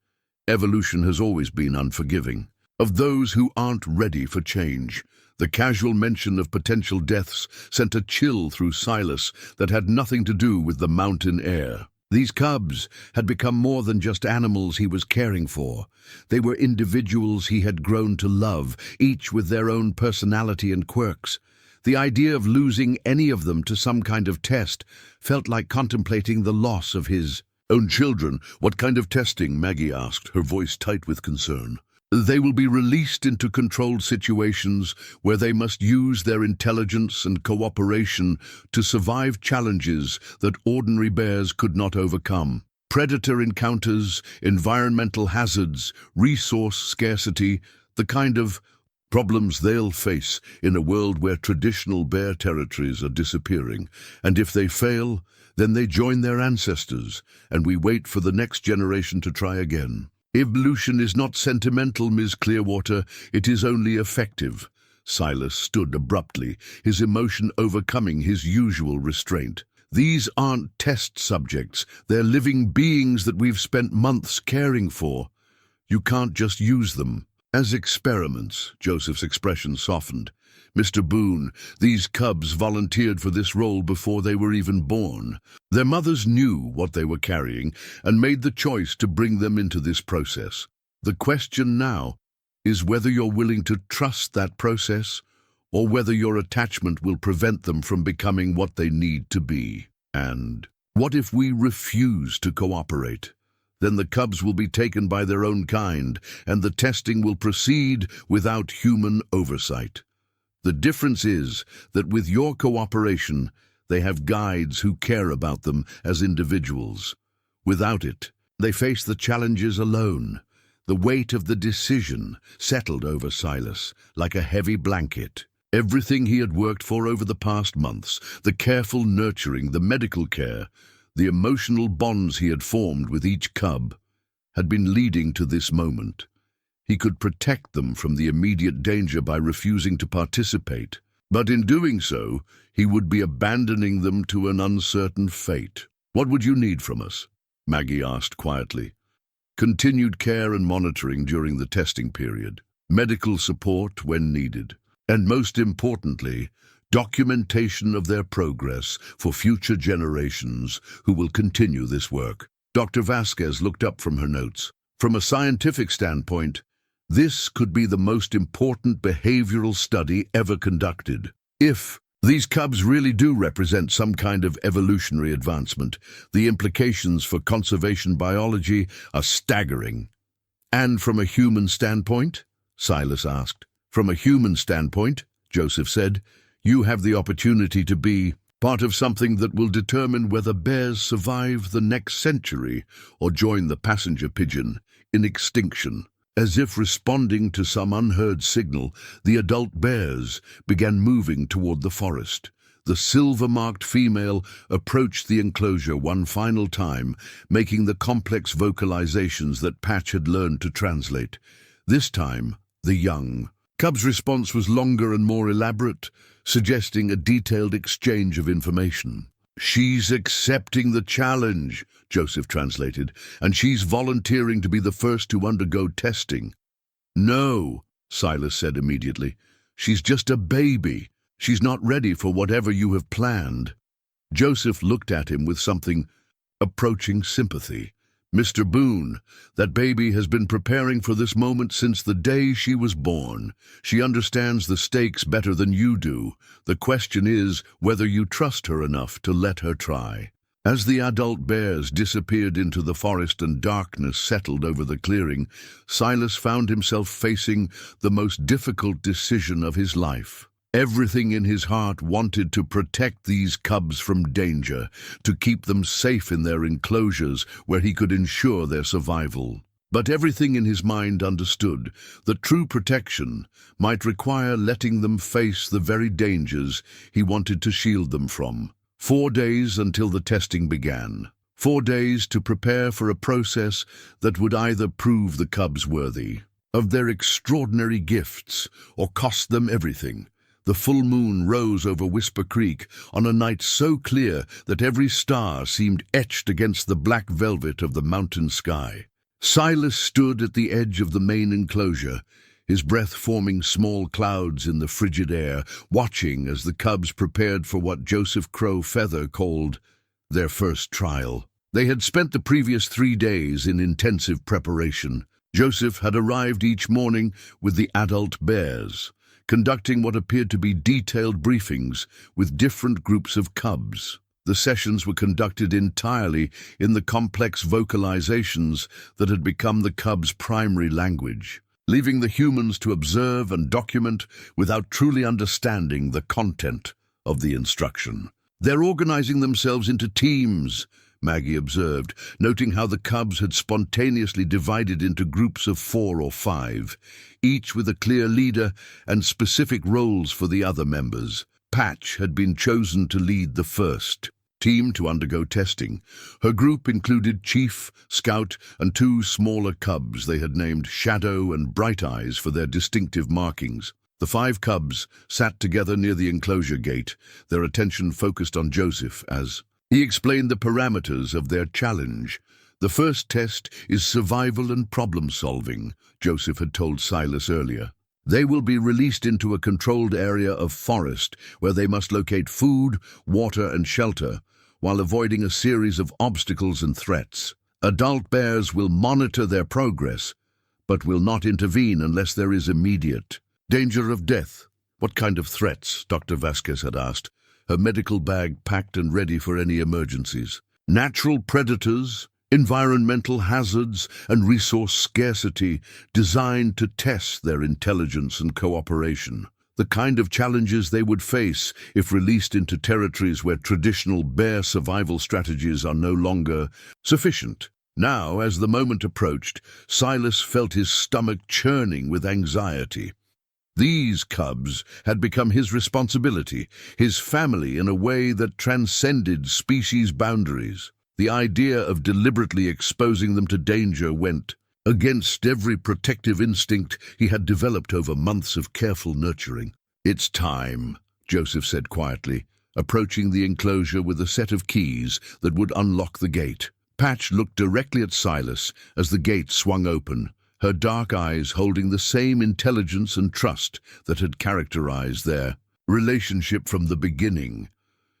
Evolution has always been unforgiving of those who aren't ready for change." The casual mention of potential deaths sent a chill through Silas that had nothing to do with the mountain air. These cubs had become more than just animals he was caring for. They were individuals he had grown to love, each with their own personality and quirks. The idea of losing any of them to some kind of test felt like contemplating the loss of his own children. "What kind of testing?" Maggie asked, her voice tight with concern. "They will be released into controlled situations where they must use their intelligence and cooperation to survive challenges that ordinary bears could not overcome. Predator encounters, environmental hazards, resource scarcity, the kind of problems they'll face in a world where traditional bear territories are disappearing. And if they fail, then they join their ancestors, and we wait for the next generation to try again. Evolution is not sentimental, Ms. Clearwater. It is only effective. Silas stood abruptly, his emotion overcoming his usual restraint. "These aren't test subjects. They're living beings that we've spent months caring for. You can't just use them as experiments." Joseph's expression softened. "Mr. Boone, these cubs volunteered for this role before they were even born. Their mothers knew what they were carrying and made the choice to bring them into this process. The question now is whether you're willing to trust that process or whether your attachment will prevent them from becoming what they need to be. And what if we refuse to cooperate? Then the cubs will be taken by their own kind, and the testing will proceed without human oversight. The difference is that with your cooperation, they have guides who care about them as individuals. Without it, they face the challenges alone. The weight of the decision settled over Silas like a heavy blanket. Everything he had worked for over the past months, the careful nurturing, the medical care, the emotional bonds he had formed with each cub, had been leading to this moment. He could protect them from the immediate danger by refusing to participate, but in doing so, he would be abandoning them to an uncertain fate. "What would you need from us?" Maggie asked quietly. "Continued care and monitoring during the testing period, medical support when needed, and most importantly, documentation of their progress for future generations who will continue this work." Dr. Vasquez looked up from her notes. "From a scientific standpoint, this could be the most important behavioral study ever conducted. If these cubs really do represent some kind of evolutionary advancement, the implications for conservation biology are staggering." "And from a human standpoint?" Silas asked. "From a human standpoint," Joseph said, "you have the opportunity to be part of something that will determine whether bears survive the next century or join the passenger pigeon in extinction." As if responding to some unheard signal, the adult bears began moving toward the forest. The silver-marked female approached the enclosure one final time, making the complex vocalizations that Patch had learned to translate. This time, the young cub's response was longer and more elaborate, suggesting a detailed exchange of information. "She's accepting the challenge," Joseph translated, "and she's volunteering to be the first to undergo testing." "No," Silas said immediately. "She's just a baby. She's not ready for whatever you have planned." Joseph looked at him with something approaching sympathy. "Mr. Boone, that baby has been preparing for this moment since the day she was born. She understands the stakes better than you do. The question is whether you trust her enough to let her try." As the adult bears disappeared into the forest and darkness settled over the clearing, Silas found himself facing the most difficult decision of his life. Everything in his heart wanted to protect these cubs from danger, to keep them safe in their enclosures where he could ensure their survival. But everything in his mind understood that true protection might require letting them face the very dangers he wanted to shield them from. 4 days until the testing began. 4 days to prepare for a process that would either prove the cubs worthy of their extraordinary gifts or cost them everything. The full moon rose over Whisper Creek on a night so clear that every star seemed etched against the black velvet of the mountain sky. Silas stood at the edge of the main enclosure, his breath forming small clouds in the frigid air, watching as the cubs prepared for what Joseph Crow Feather called their first trial. They had spent the previous 3 days in intensive preparation. Joseph had arrived each morning with the adult bears, conducting what appeared to be detailed briefings with different groups of cubs. The sessions were conducted entirely in the complex vocalizations that had become the cubs' primary language, leaving the humans to observe and document without truly understanding the content of the instruction. "They're organizing themselves into teams," Maggie observed, noting how the cubs had spontaneously divided into groups of 4 or 5, each with a clear leader and specific roles for the other members. Patch had been chosen to lead the first team to undergo testing. Her group included Chief, Scout, and 2 smaller cubs they had named Shadow and Bright Eyes for their distinctive markings. The 5 cubs sat together near the enclosure gate, their attention focused on Joseph as he explained the parameters of their challenge. The first test is survival and problem-solving, Joseph had told Silas earlier. They will be released into a controlled area of forest where they must locate food, water, and shelter while avoiding a series of obstacles and threats. Adult bears will monitor their progress, but will not intervene unless there is immediate danger of death. What kind of threats? Dr. Vasquez had asked, her medical bag packed and ready for any emergencies. Natural predators, environmental hazards, and resource scarcity designed to test their intelligence and cooperation. The kind of challenges they would face if released into territories where traditional bear survival strategies are no longer sufficient. Now, as the moment approached, Silas felt his stomach churning with anxiety. These cubs had become his responsibility, his family, in a way that transcended species boundaries. The idea of deliberately exposing them to danger went against every protective instinct he had developed over months of careful nurturing. "It's time," Joseph said quietly, approaching the enclosure with a set of keys that would unlock the gate. Patch looked directly at Silas as the gate swung open, her dark eyes holding the same intelligence and trust that had characterized their relationship from the beginning.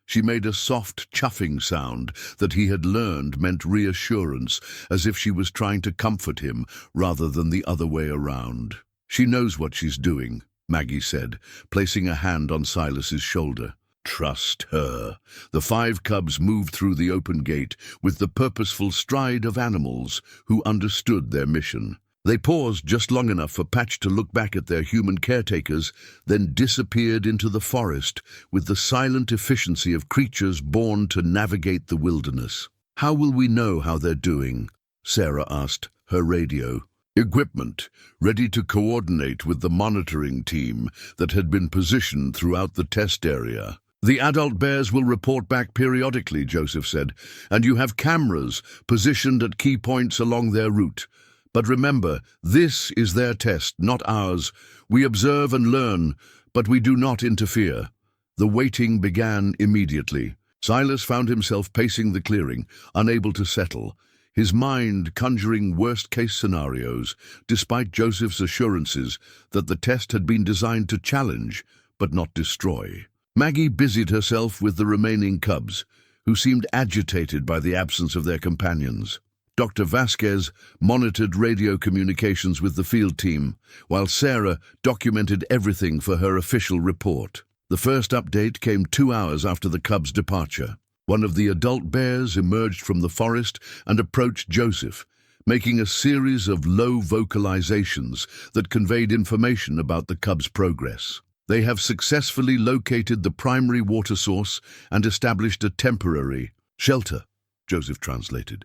She made a soft chuffing sound that he had learned meant reassurance, as if she was trying to comfort him rather than the other way around. "She knows what she's doing," Maggie said, placing a hand on Silas's shoulder. "Trust her." The 5 cubs moved through the open gate with the purposeful stride of animals who understood their mission. They paused just long enough for Patch to look back at their human caretakers, then disappeared into the forest with the silent efficiency of creatures born to navigate the wilderness. "How will we know how they're doing?" Sarah asked, her radio. Equipment, ready to coordinate with the monitoring team that had been positioned throughout the test area. "The adult bears will report back periodically," Joseph said, "and you have cameras positioned at key points along their route. But remember, this is their test, not ours. We observe and learn, but we do not interfere." The waiting began immediately. Silas found himself pacing the clearing, unable to settle, his mind conjuring worst-case scenarios, despite Joseph's assurances that the test had been designed to challenge, but not destroy. Maggie busied herself with the remaining cubs, who seemed agitated by the absence of their companions. Dr. Vasquez monitored radio communications with the field team, while Sarah documented everything for her official report. The first update came 2 hours after the cubs' departure. One of the adult bears emerged from the forest and approached Joseph, making a series of low vocalizations that conveyed information about the cubs' progress. "They have successfully located the primary water source and established a temporary shelter," Joseph translated.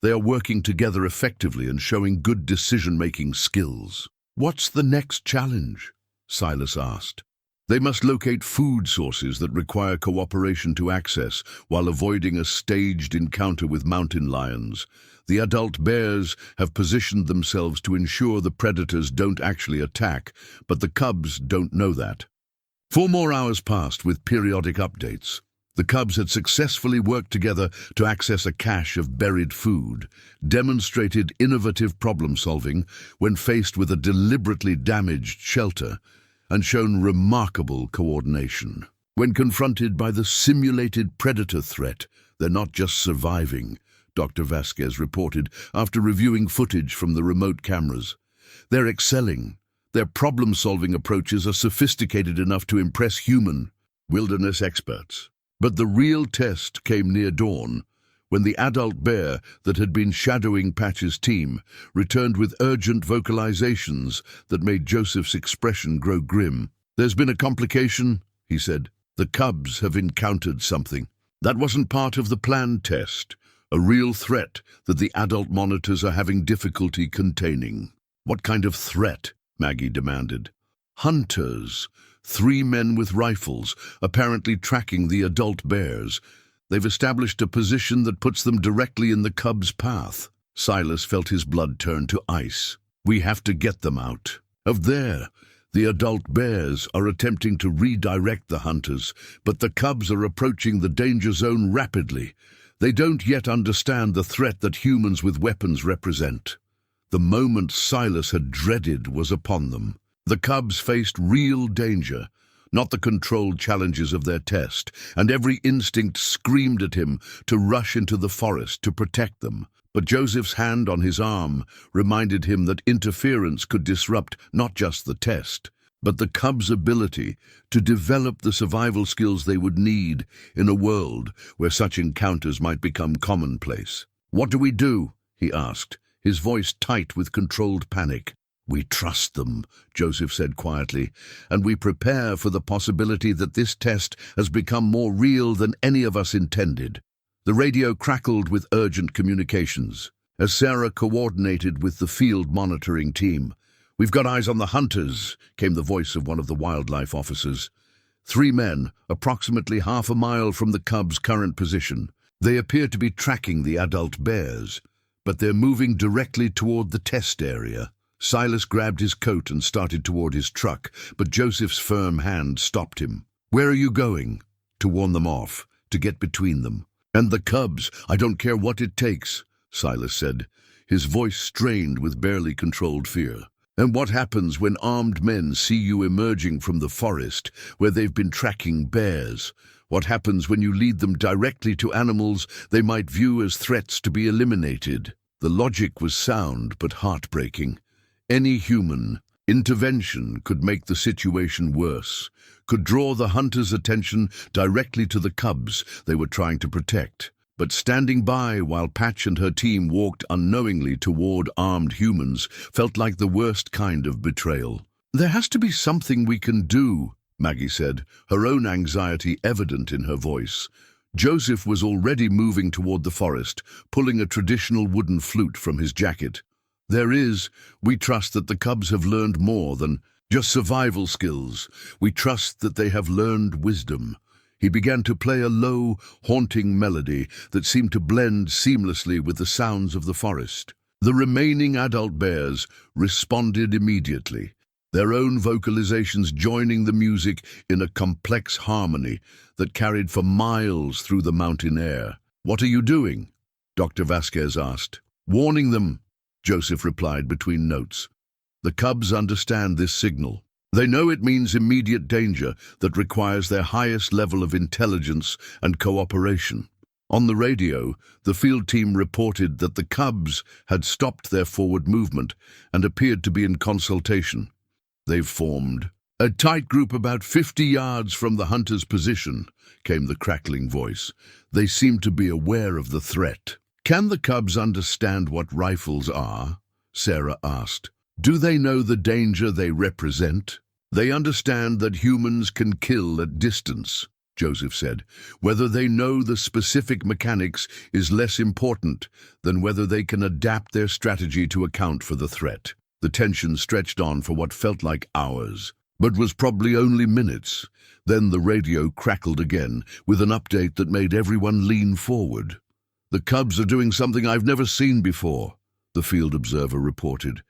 "They are working together effectively and showing good decision-making skills." "What's the next challenge?" Silas asked. "They must locate food sources that require cooperation to access while avoiding a staged encounter with mountain lions. The adult bears have positioned themselves to ensure the predators don't actually attack, but the cubs don't know that." 4 more hours passed with periodic updates. The cubs had successfully worked together to access a cache of buried food, demonstrated innovative problem-solving when faced with a deliberately damaged shelter, and shown remarkable coordination. When confronted by the simulated predator threat, they're not just surviving, Dr. Vasquez reported after reviewing footage from the remote cameras. They're excelling. Their problem-solving approaches are sophisticated enough to impress human wilderness experts. But the real test came near dawn, when the adult bear that had been shadowing Patch's team returned with urgent vocalizations that made Joseph's expression grow grim. "There's been a complication," he said. "The cubs have encountered something. That wasn't part of the planned test, a real threat that the adult monitors are having difficulty containing." "What kind of threat?" Maggie demanded. "Hunters. 3 men with rifles, apparently tracking the adult bears. They've established a position that puts them directly in the cubs' path." Silas felt his blood turn to ice. "We have to get them out of there. The adult bears are attempting to redirect the hunters, but the cubs are approaching the danger zone rapidly. They don't yet understand the threat that humans with weapons represent. The moment Silas had dreaded was upon them. The cubs faced real danger, not the controlled challenges of their test, and every instinct screamed at him to rush into the forest to protect them. But Joseph's hand on his arm reminded him that interference could disrupt not just the test, but the cubs' ability to develop the survival skills they would need in a world where such encounters might become commonplace. "What do we do?" he asked, his voice tight with controlled panic. "We trust them," Joseph said quietly, "and we prepare for the possibility that this test has become more real than any of us intended." The radio crackled with urgent communications. As Sarah coordinated with the field monitoring team, "We've got eyes on the hunters," came the voice of one of the wildlife officers. 3 men, approximately half a mile from the cubs' current position. They appear to be tracking the adult bears, but they're moving directly toward the test area. Silas grabbed his coat and started toward his truck, but Joseph's firm hand stopped him. "Where are you going?" "To warn them off, to get between them." "And the cubs, I don't care what it takes," Silas said, his voice strained with barely controlled fear. "And what happens when armed men see you emerging from the forest where they've been tracking bears? What happens when you lead them directly to animals they might view as threats to be eliminated?" The logic was sound but heartbreaking. Any human intervention could make the situation worse, could draw the hunters' attention directly to the cubs they were trying to protect. But standing by while Patch and her team walked unknowingly toward armed humans felt like the worst kind of betrayal. "There has to be something we can do," Maggie said, her own anxiety evident in her voice. Joseph was already moving toward the forest, pulling a traditional wooden flute from his jacket. We trust that the cubs have learned more than just survival skills. We trust that they have learned wisdom." He began to play a low, haunting melody that seemed to blend seamlessly with the sounds of the forest. The remaining adult bears responded immediately, their own vocalizations joining the music in a complex harmony that carried for miles through the mountain air. "What are you doing?" Dr. Vasquez asked. "Warning them," Joseph replied between notes. "The cubs understand this signal. They know it means immediate danger that requires their highest level of intelligence and cooperation." On the radio, the field team reported that the cubs had stopped their forward movement and appeared to be in consultation. "They've formed a tight group about 50 yards from the hunter's position," came the crackling voice. "They seem to be aware of the threat." "Can the cubs understand what rifles are?" Sarah asked. "Do they know the danger they represent?" "They understand that humans can kill at distance," Joseph said. "Whether they know the specific mechanics is less important than whether they can adapt their strategy to account for the threat." The tension stretched on for what felt like hours, but was probably only minutes. Then the radio crackled again, with an update that made everyone lean forward. "The cubs are doing something I've never seen before," the field observer reported.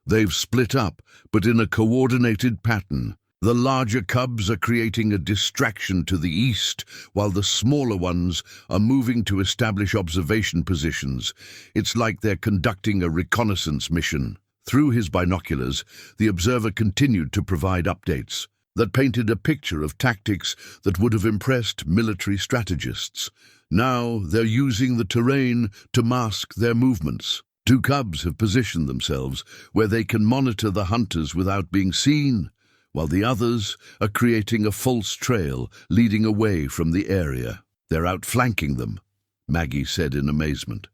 "They've split up, but in a coordinated pattern. The larger cubs are creating a distraction to the east, while the smaller ones are moving to establish observation positions. It's like they're conducting a reconnaissance mission." Through his binoculars, the observer continued to provide updates that painted a picture of tactics that would have impressed military strategists. Now they're using the terrain to mask their movements. 2 cubs have positioned themselves where they can monitor the hunters without being seen, while the others are creating a false trail leading away from the area. "They're outflanking them," Maggie said in amazement.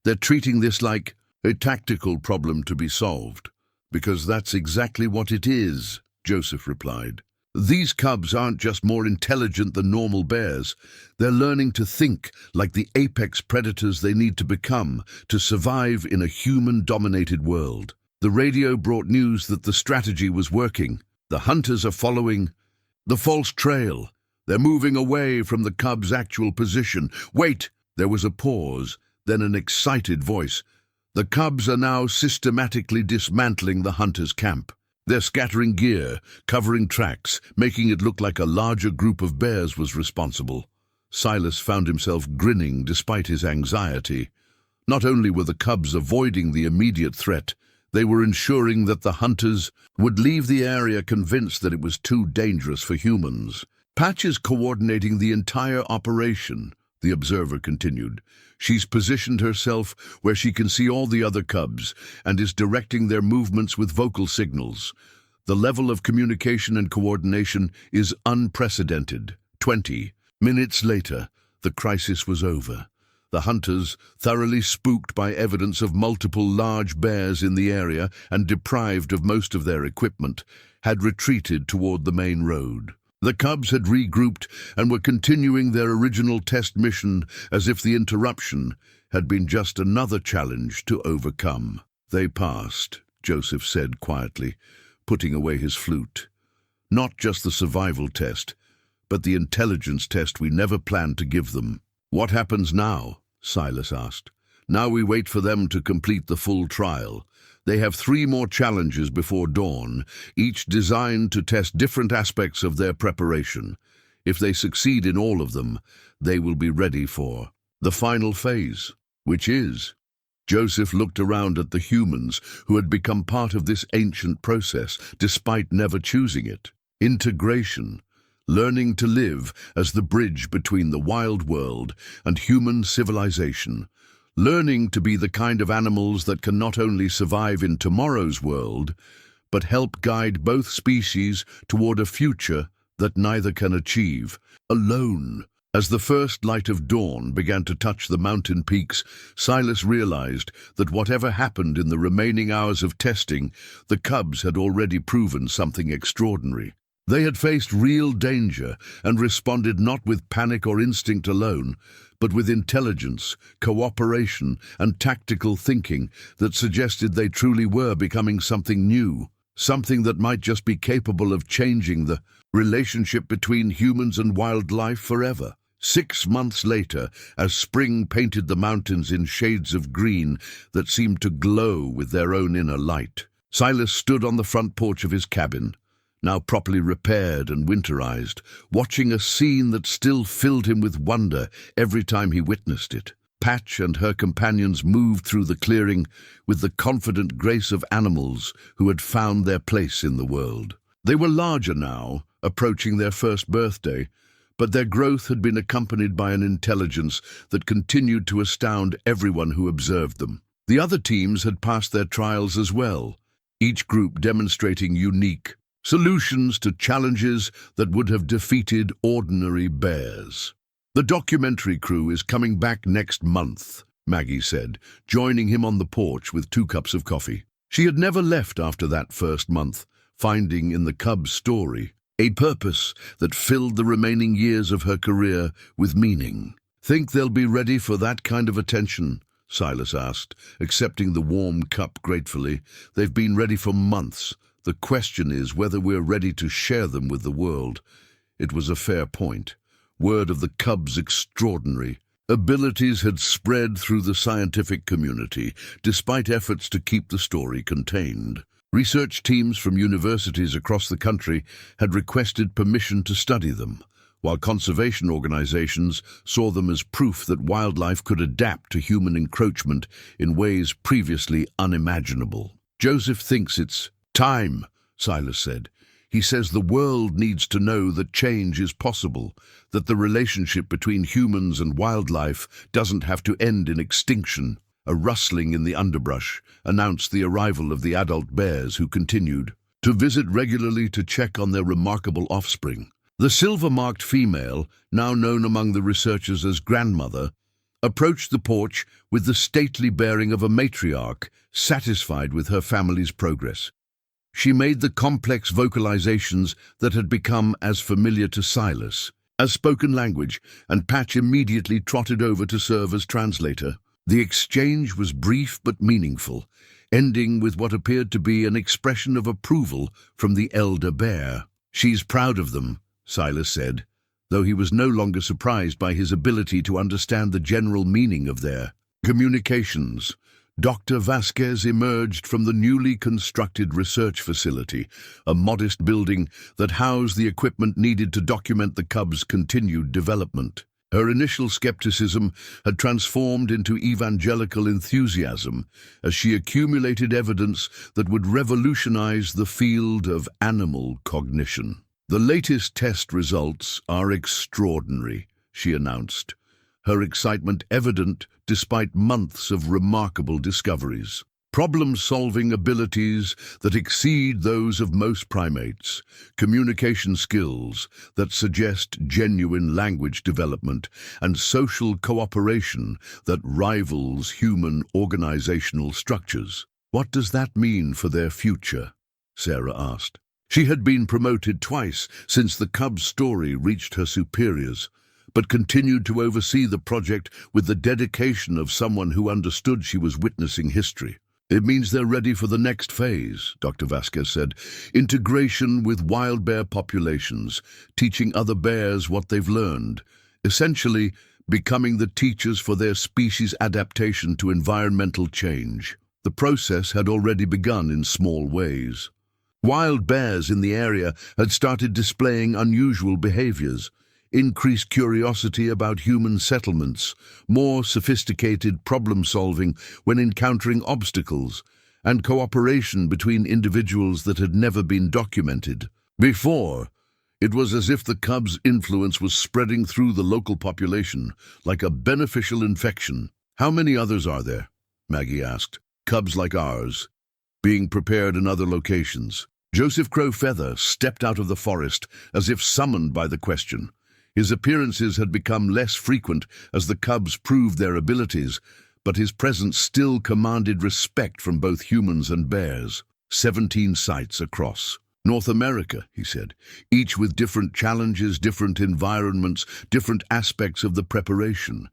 "They're treating this like a tactical problem to be solved." "Because that's exactly what it is," Joseph replied. "These cubs aren't just more intelligent than normal bears. They're learning to think like the apex predators they need to become to survive in a human-dominated world." The radio brought news that the strategy was working. The hunters are following the false trail. They're moving away from the cubs' actual position. "Wait!" There was a pause, then an excited voice. "The cubs are now systematically dismantling the hunters' camp. They're scattering gear, covering tracks, making it look like a larger group of bears was responsible. Silas found himself grinning despite his anxiety. Not only were the cubs avoiding the immediate threat, they were ensuring that the hunters would leave the area convinced that it was too dangerous for humans. Patch is coordinating the entire operation, the observer continued. She's positioned herself where she can see all the other cubs and is directing their movements with vocal signals. The level of communication and coordination is unprecedented. 20 minutes later, the crisis was over. The hunters, thoroughly spooked by evidence of multiple large bears in the area and deprived of most of their equipment, had retreated toward the main road. The cubs had regrouped and were continuing their original test mission as if the interruption had been just another challenge to overcome. They passed, Joseph said quietly, putting away his flute. Not just the survival test, but the intelligence test we never planned to give them. What happens now? Silas asked. Now we wait for them to complete the full trial. They have 3 more challenges before dawn, each designed to test different aspects of their preparation. If they succeed in all of them, they will be ready for the final phase, which is... Joseph looked around at the humans who had become part of this ancient process, despite never choosing it. Integration. Learning to live as the bridge between the wild world and human civilization. Learning to be the kind of animals that can not only survive in tomorrow's world, but help guide both species toward a future that neither can achieve alone. As the first light of dawn began to touch the mountain peaks, Silas realized that whatever happened in the remaining hours of testing, the cubs had already proven something extraordinary. They had faced real danger and responded not with panic or instinct alone, but with intelligence, cooperation, and tactical thinking that suggested they truly were becoming something new, something that might just be capable of changing the relationship between humans and wildlife forever. 6 months later, as spring painted the mountains in shades of green that seemed to glow with their own inner light, Silas stood on the front porch of his cabin, now properly repaired and winterized, watching a scene that still filled him with wonder every time he witnessed it. Patch and her companions moved through the clearing with the confident grace of animals who had found their place in the world. They were larger now, approaching their first birthday, but their growth had been accompanied by an intelligence that continued to astound everyone who observed them. The other teams had passed their trials as well, each group demonstrating unique solutions to challenges that would have defeated ordinary bears. The documentary crew is coming back next month, Maggie said, joining him on the porch with 2 cups of coffee. She had never left after that first month, finding in the cub's story a purpose that filled the remaining years of her career with meaning. Think they'll be ready for that kind of attention? Silas asked, accepting the warm cup gratefully. They've been ready for months. The question is whether we're ready to share them with the world. It was a fair point. Word of the cub's extraordinary abilities had spread through the scientific community, despite efforts to keep the story contained. Research teams from universities across the country had requested permission to study them, while conservation organizations saw them as proof that wildlife could adapt to human encroachment in ways previously unimaginable. Joseph thinks it's time, Silas said. He says the world needs to know that change is possible, that the relationship between humans and wildlife doesn't have to end in extinction. A rustling in the underbrush announced the arrival of the adult bears who continued to visit regularly to check on their remarkable offspring. The silver-marked female, now known among the researchers as grandmother, approached the porch with the stately bearing of a matriarch, satisfied with her family's progress. She made the complex vocalizations that had become as familiar to Silas as spoken language, and Patch immediately trotted over to serve as translator. The exchange was brief but meaningful, ending with what appeared to be an expression of approval from the elder bear. "She's proud of them," Silas said, though he was no longer surprised by his ability to understand the general meaning of their communications. Dr. Vasquez emerged from the newly constructed research facility, a modest building that housed the equipment needed to document the cubs' continued development. Her initial skepticism had transformed into evangelical enthusiasm as she accumulated evidence that would revolutionize the field of animal cognition. "The latest test results are extraordinary," she announced, her excitement evident despite months of remarkable discoveries. Problem-solving abilities that exceed those of most primates, communication skills that suggest genuine language development, and social cooperation that rivals human organizational structures. "What does that mean for their future?" Sarah asked. She had been promoted twice since the cub's story reached her superiors, but continued to oversee the project with the dedication of someone who understood she was witnessing history. "It means they're ready for the next phase," Dr. Vasquez said. "Integration with wild bear populations, teaching other bears what they've learned, essentially becoming the teachers for their species' adaptation to environmental change." The process had already begun in small ways. Wild bears in the area had started displaying unusual behaviors, increased curiosity about human settlements, more sophisticated problem-solving when encountering obstacles, and cooperation between individuals that had never been documented. Before, it was as if the cub's influence was spreading through the local population, like a beneficial infection. "How many others are there?" Maggie asked. "Cubs like ours, being prepared in other locations?" Joseph Crow Feather stepped out of the forest as if summoned by the question. His appearances had become less frequent as the cubs proved their abilities, but his presence still commanded respect from both humans and bears. 17 sites across North America, he said, each with different challenges, different environments, different aspects of the preparation.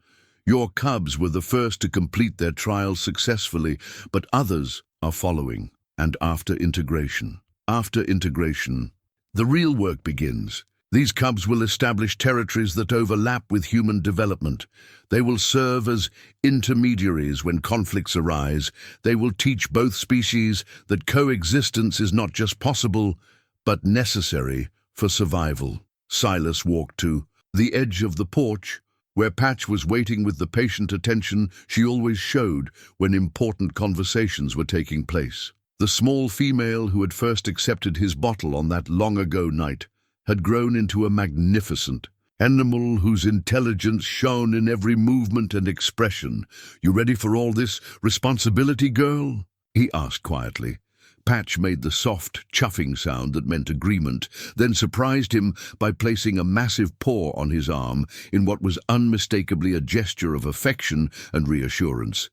Your cubs were the first to complete their trials successfully, but others are following. And after integration, the real work begins. These cubs will establish territories that overlap with human development. They will serve as intermediaries when conflicts arise. They will teach both species that coexistence is not just possible, but necessary for survival. Silas walked to the edge of the porch, where Patch was waiting with the patient attention she always showed when important conversations were taking place. The small female who had first accepted his bottle on that long-ago night had grown into a magnificent animal whose intelligence shone in every movement and expression. "You ready for all this responsibility, girl?" he asked quietly. Patch made the soft, chuffing sound that meant agreement, then surprised him by placing a massive paw on his arm in what was unmistakably a gesture of affection and reassurance.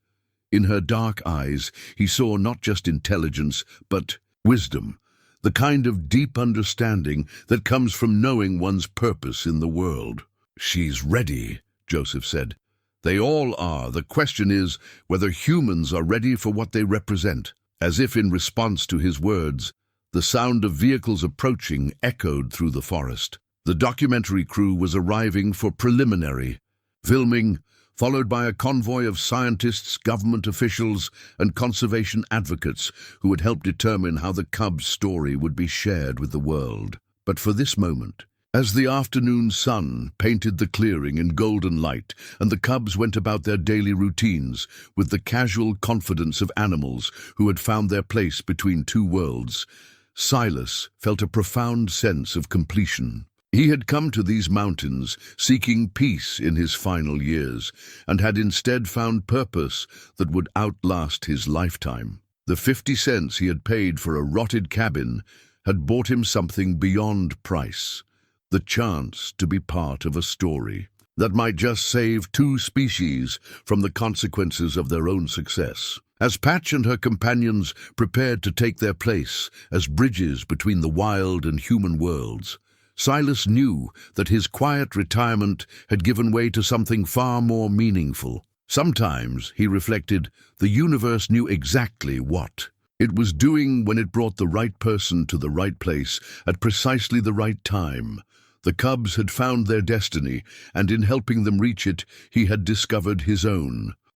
In her dark eyes, he saw not just intelligence, but wisdom. The kind of deep understanding that comes from knowing one's purpose in the world. "She's ready," Joseph said. "They all are. The question is whether humans are ready for what they represent." As if in response to his words, the sound of vehicles approaching echoed through the forest. The documentary crew was arriving for preliminary filming, followed by a convoy of scientists, government officials, and conservation advocates who would help determine how the cub's story would be shared with the world. But for this moment, as the afternoon sun painted the clearing in golden light and the cubs went about their daily routines with the casual confidence of animals who had found their place between two worlds, Silas felt a profound sense of completion. He had come to these mountains seeking peace in his final years, and had instead found purpose that would outlast his lifetime. The 50 cents he had paid for a rotted cabin had bought him something beyond price, the chance to be part of a story that might just save 2 species from the consequences of their own success. As Patch and her companions prepared to take their place as bridges between the wild and human worlds, Silas knew that his quiet retirement had given way to something far more meaningful. Sometimes, he reflected, the universe knew exactly what it was doing when it brought the right person to the right place at precisely the right time. The cubs had found their destiny, and in helping them reach it, he had discovered his own.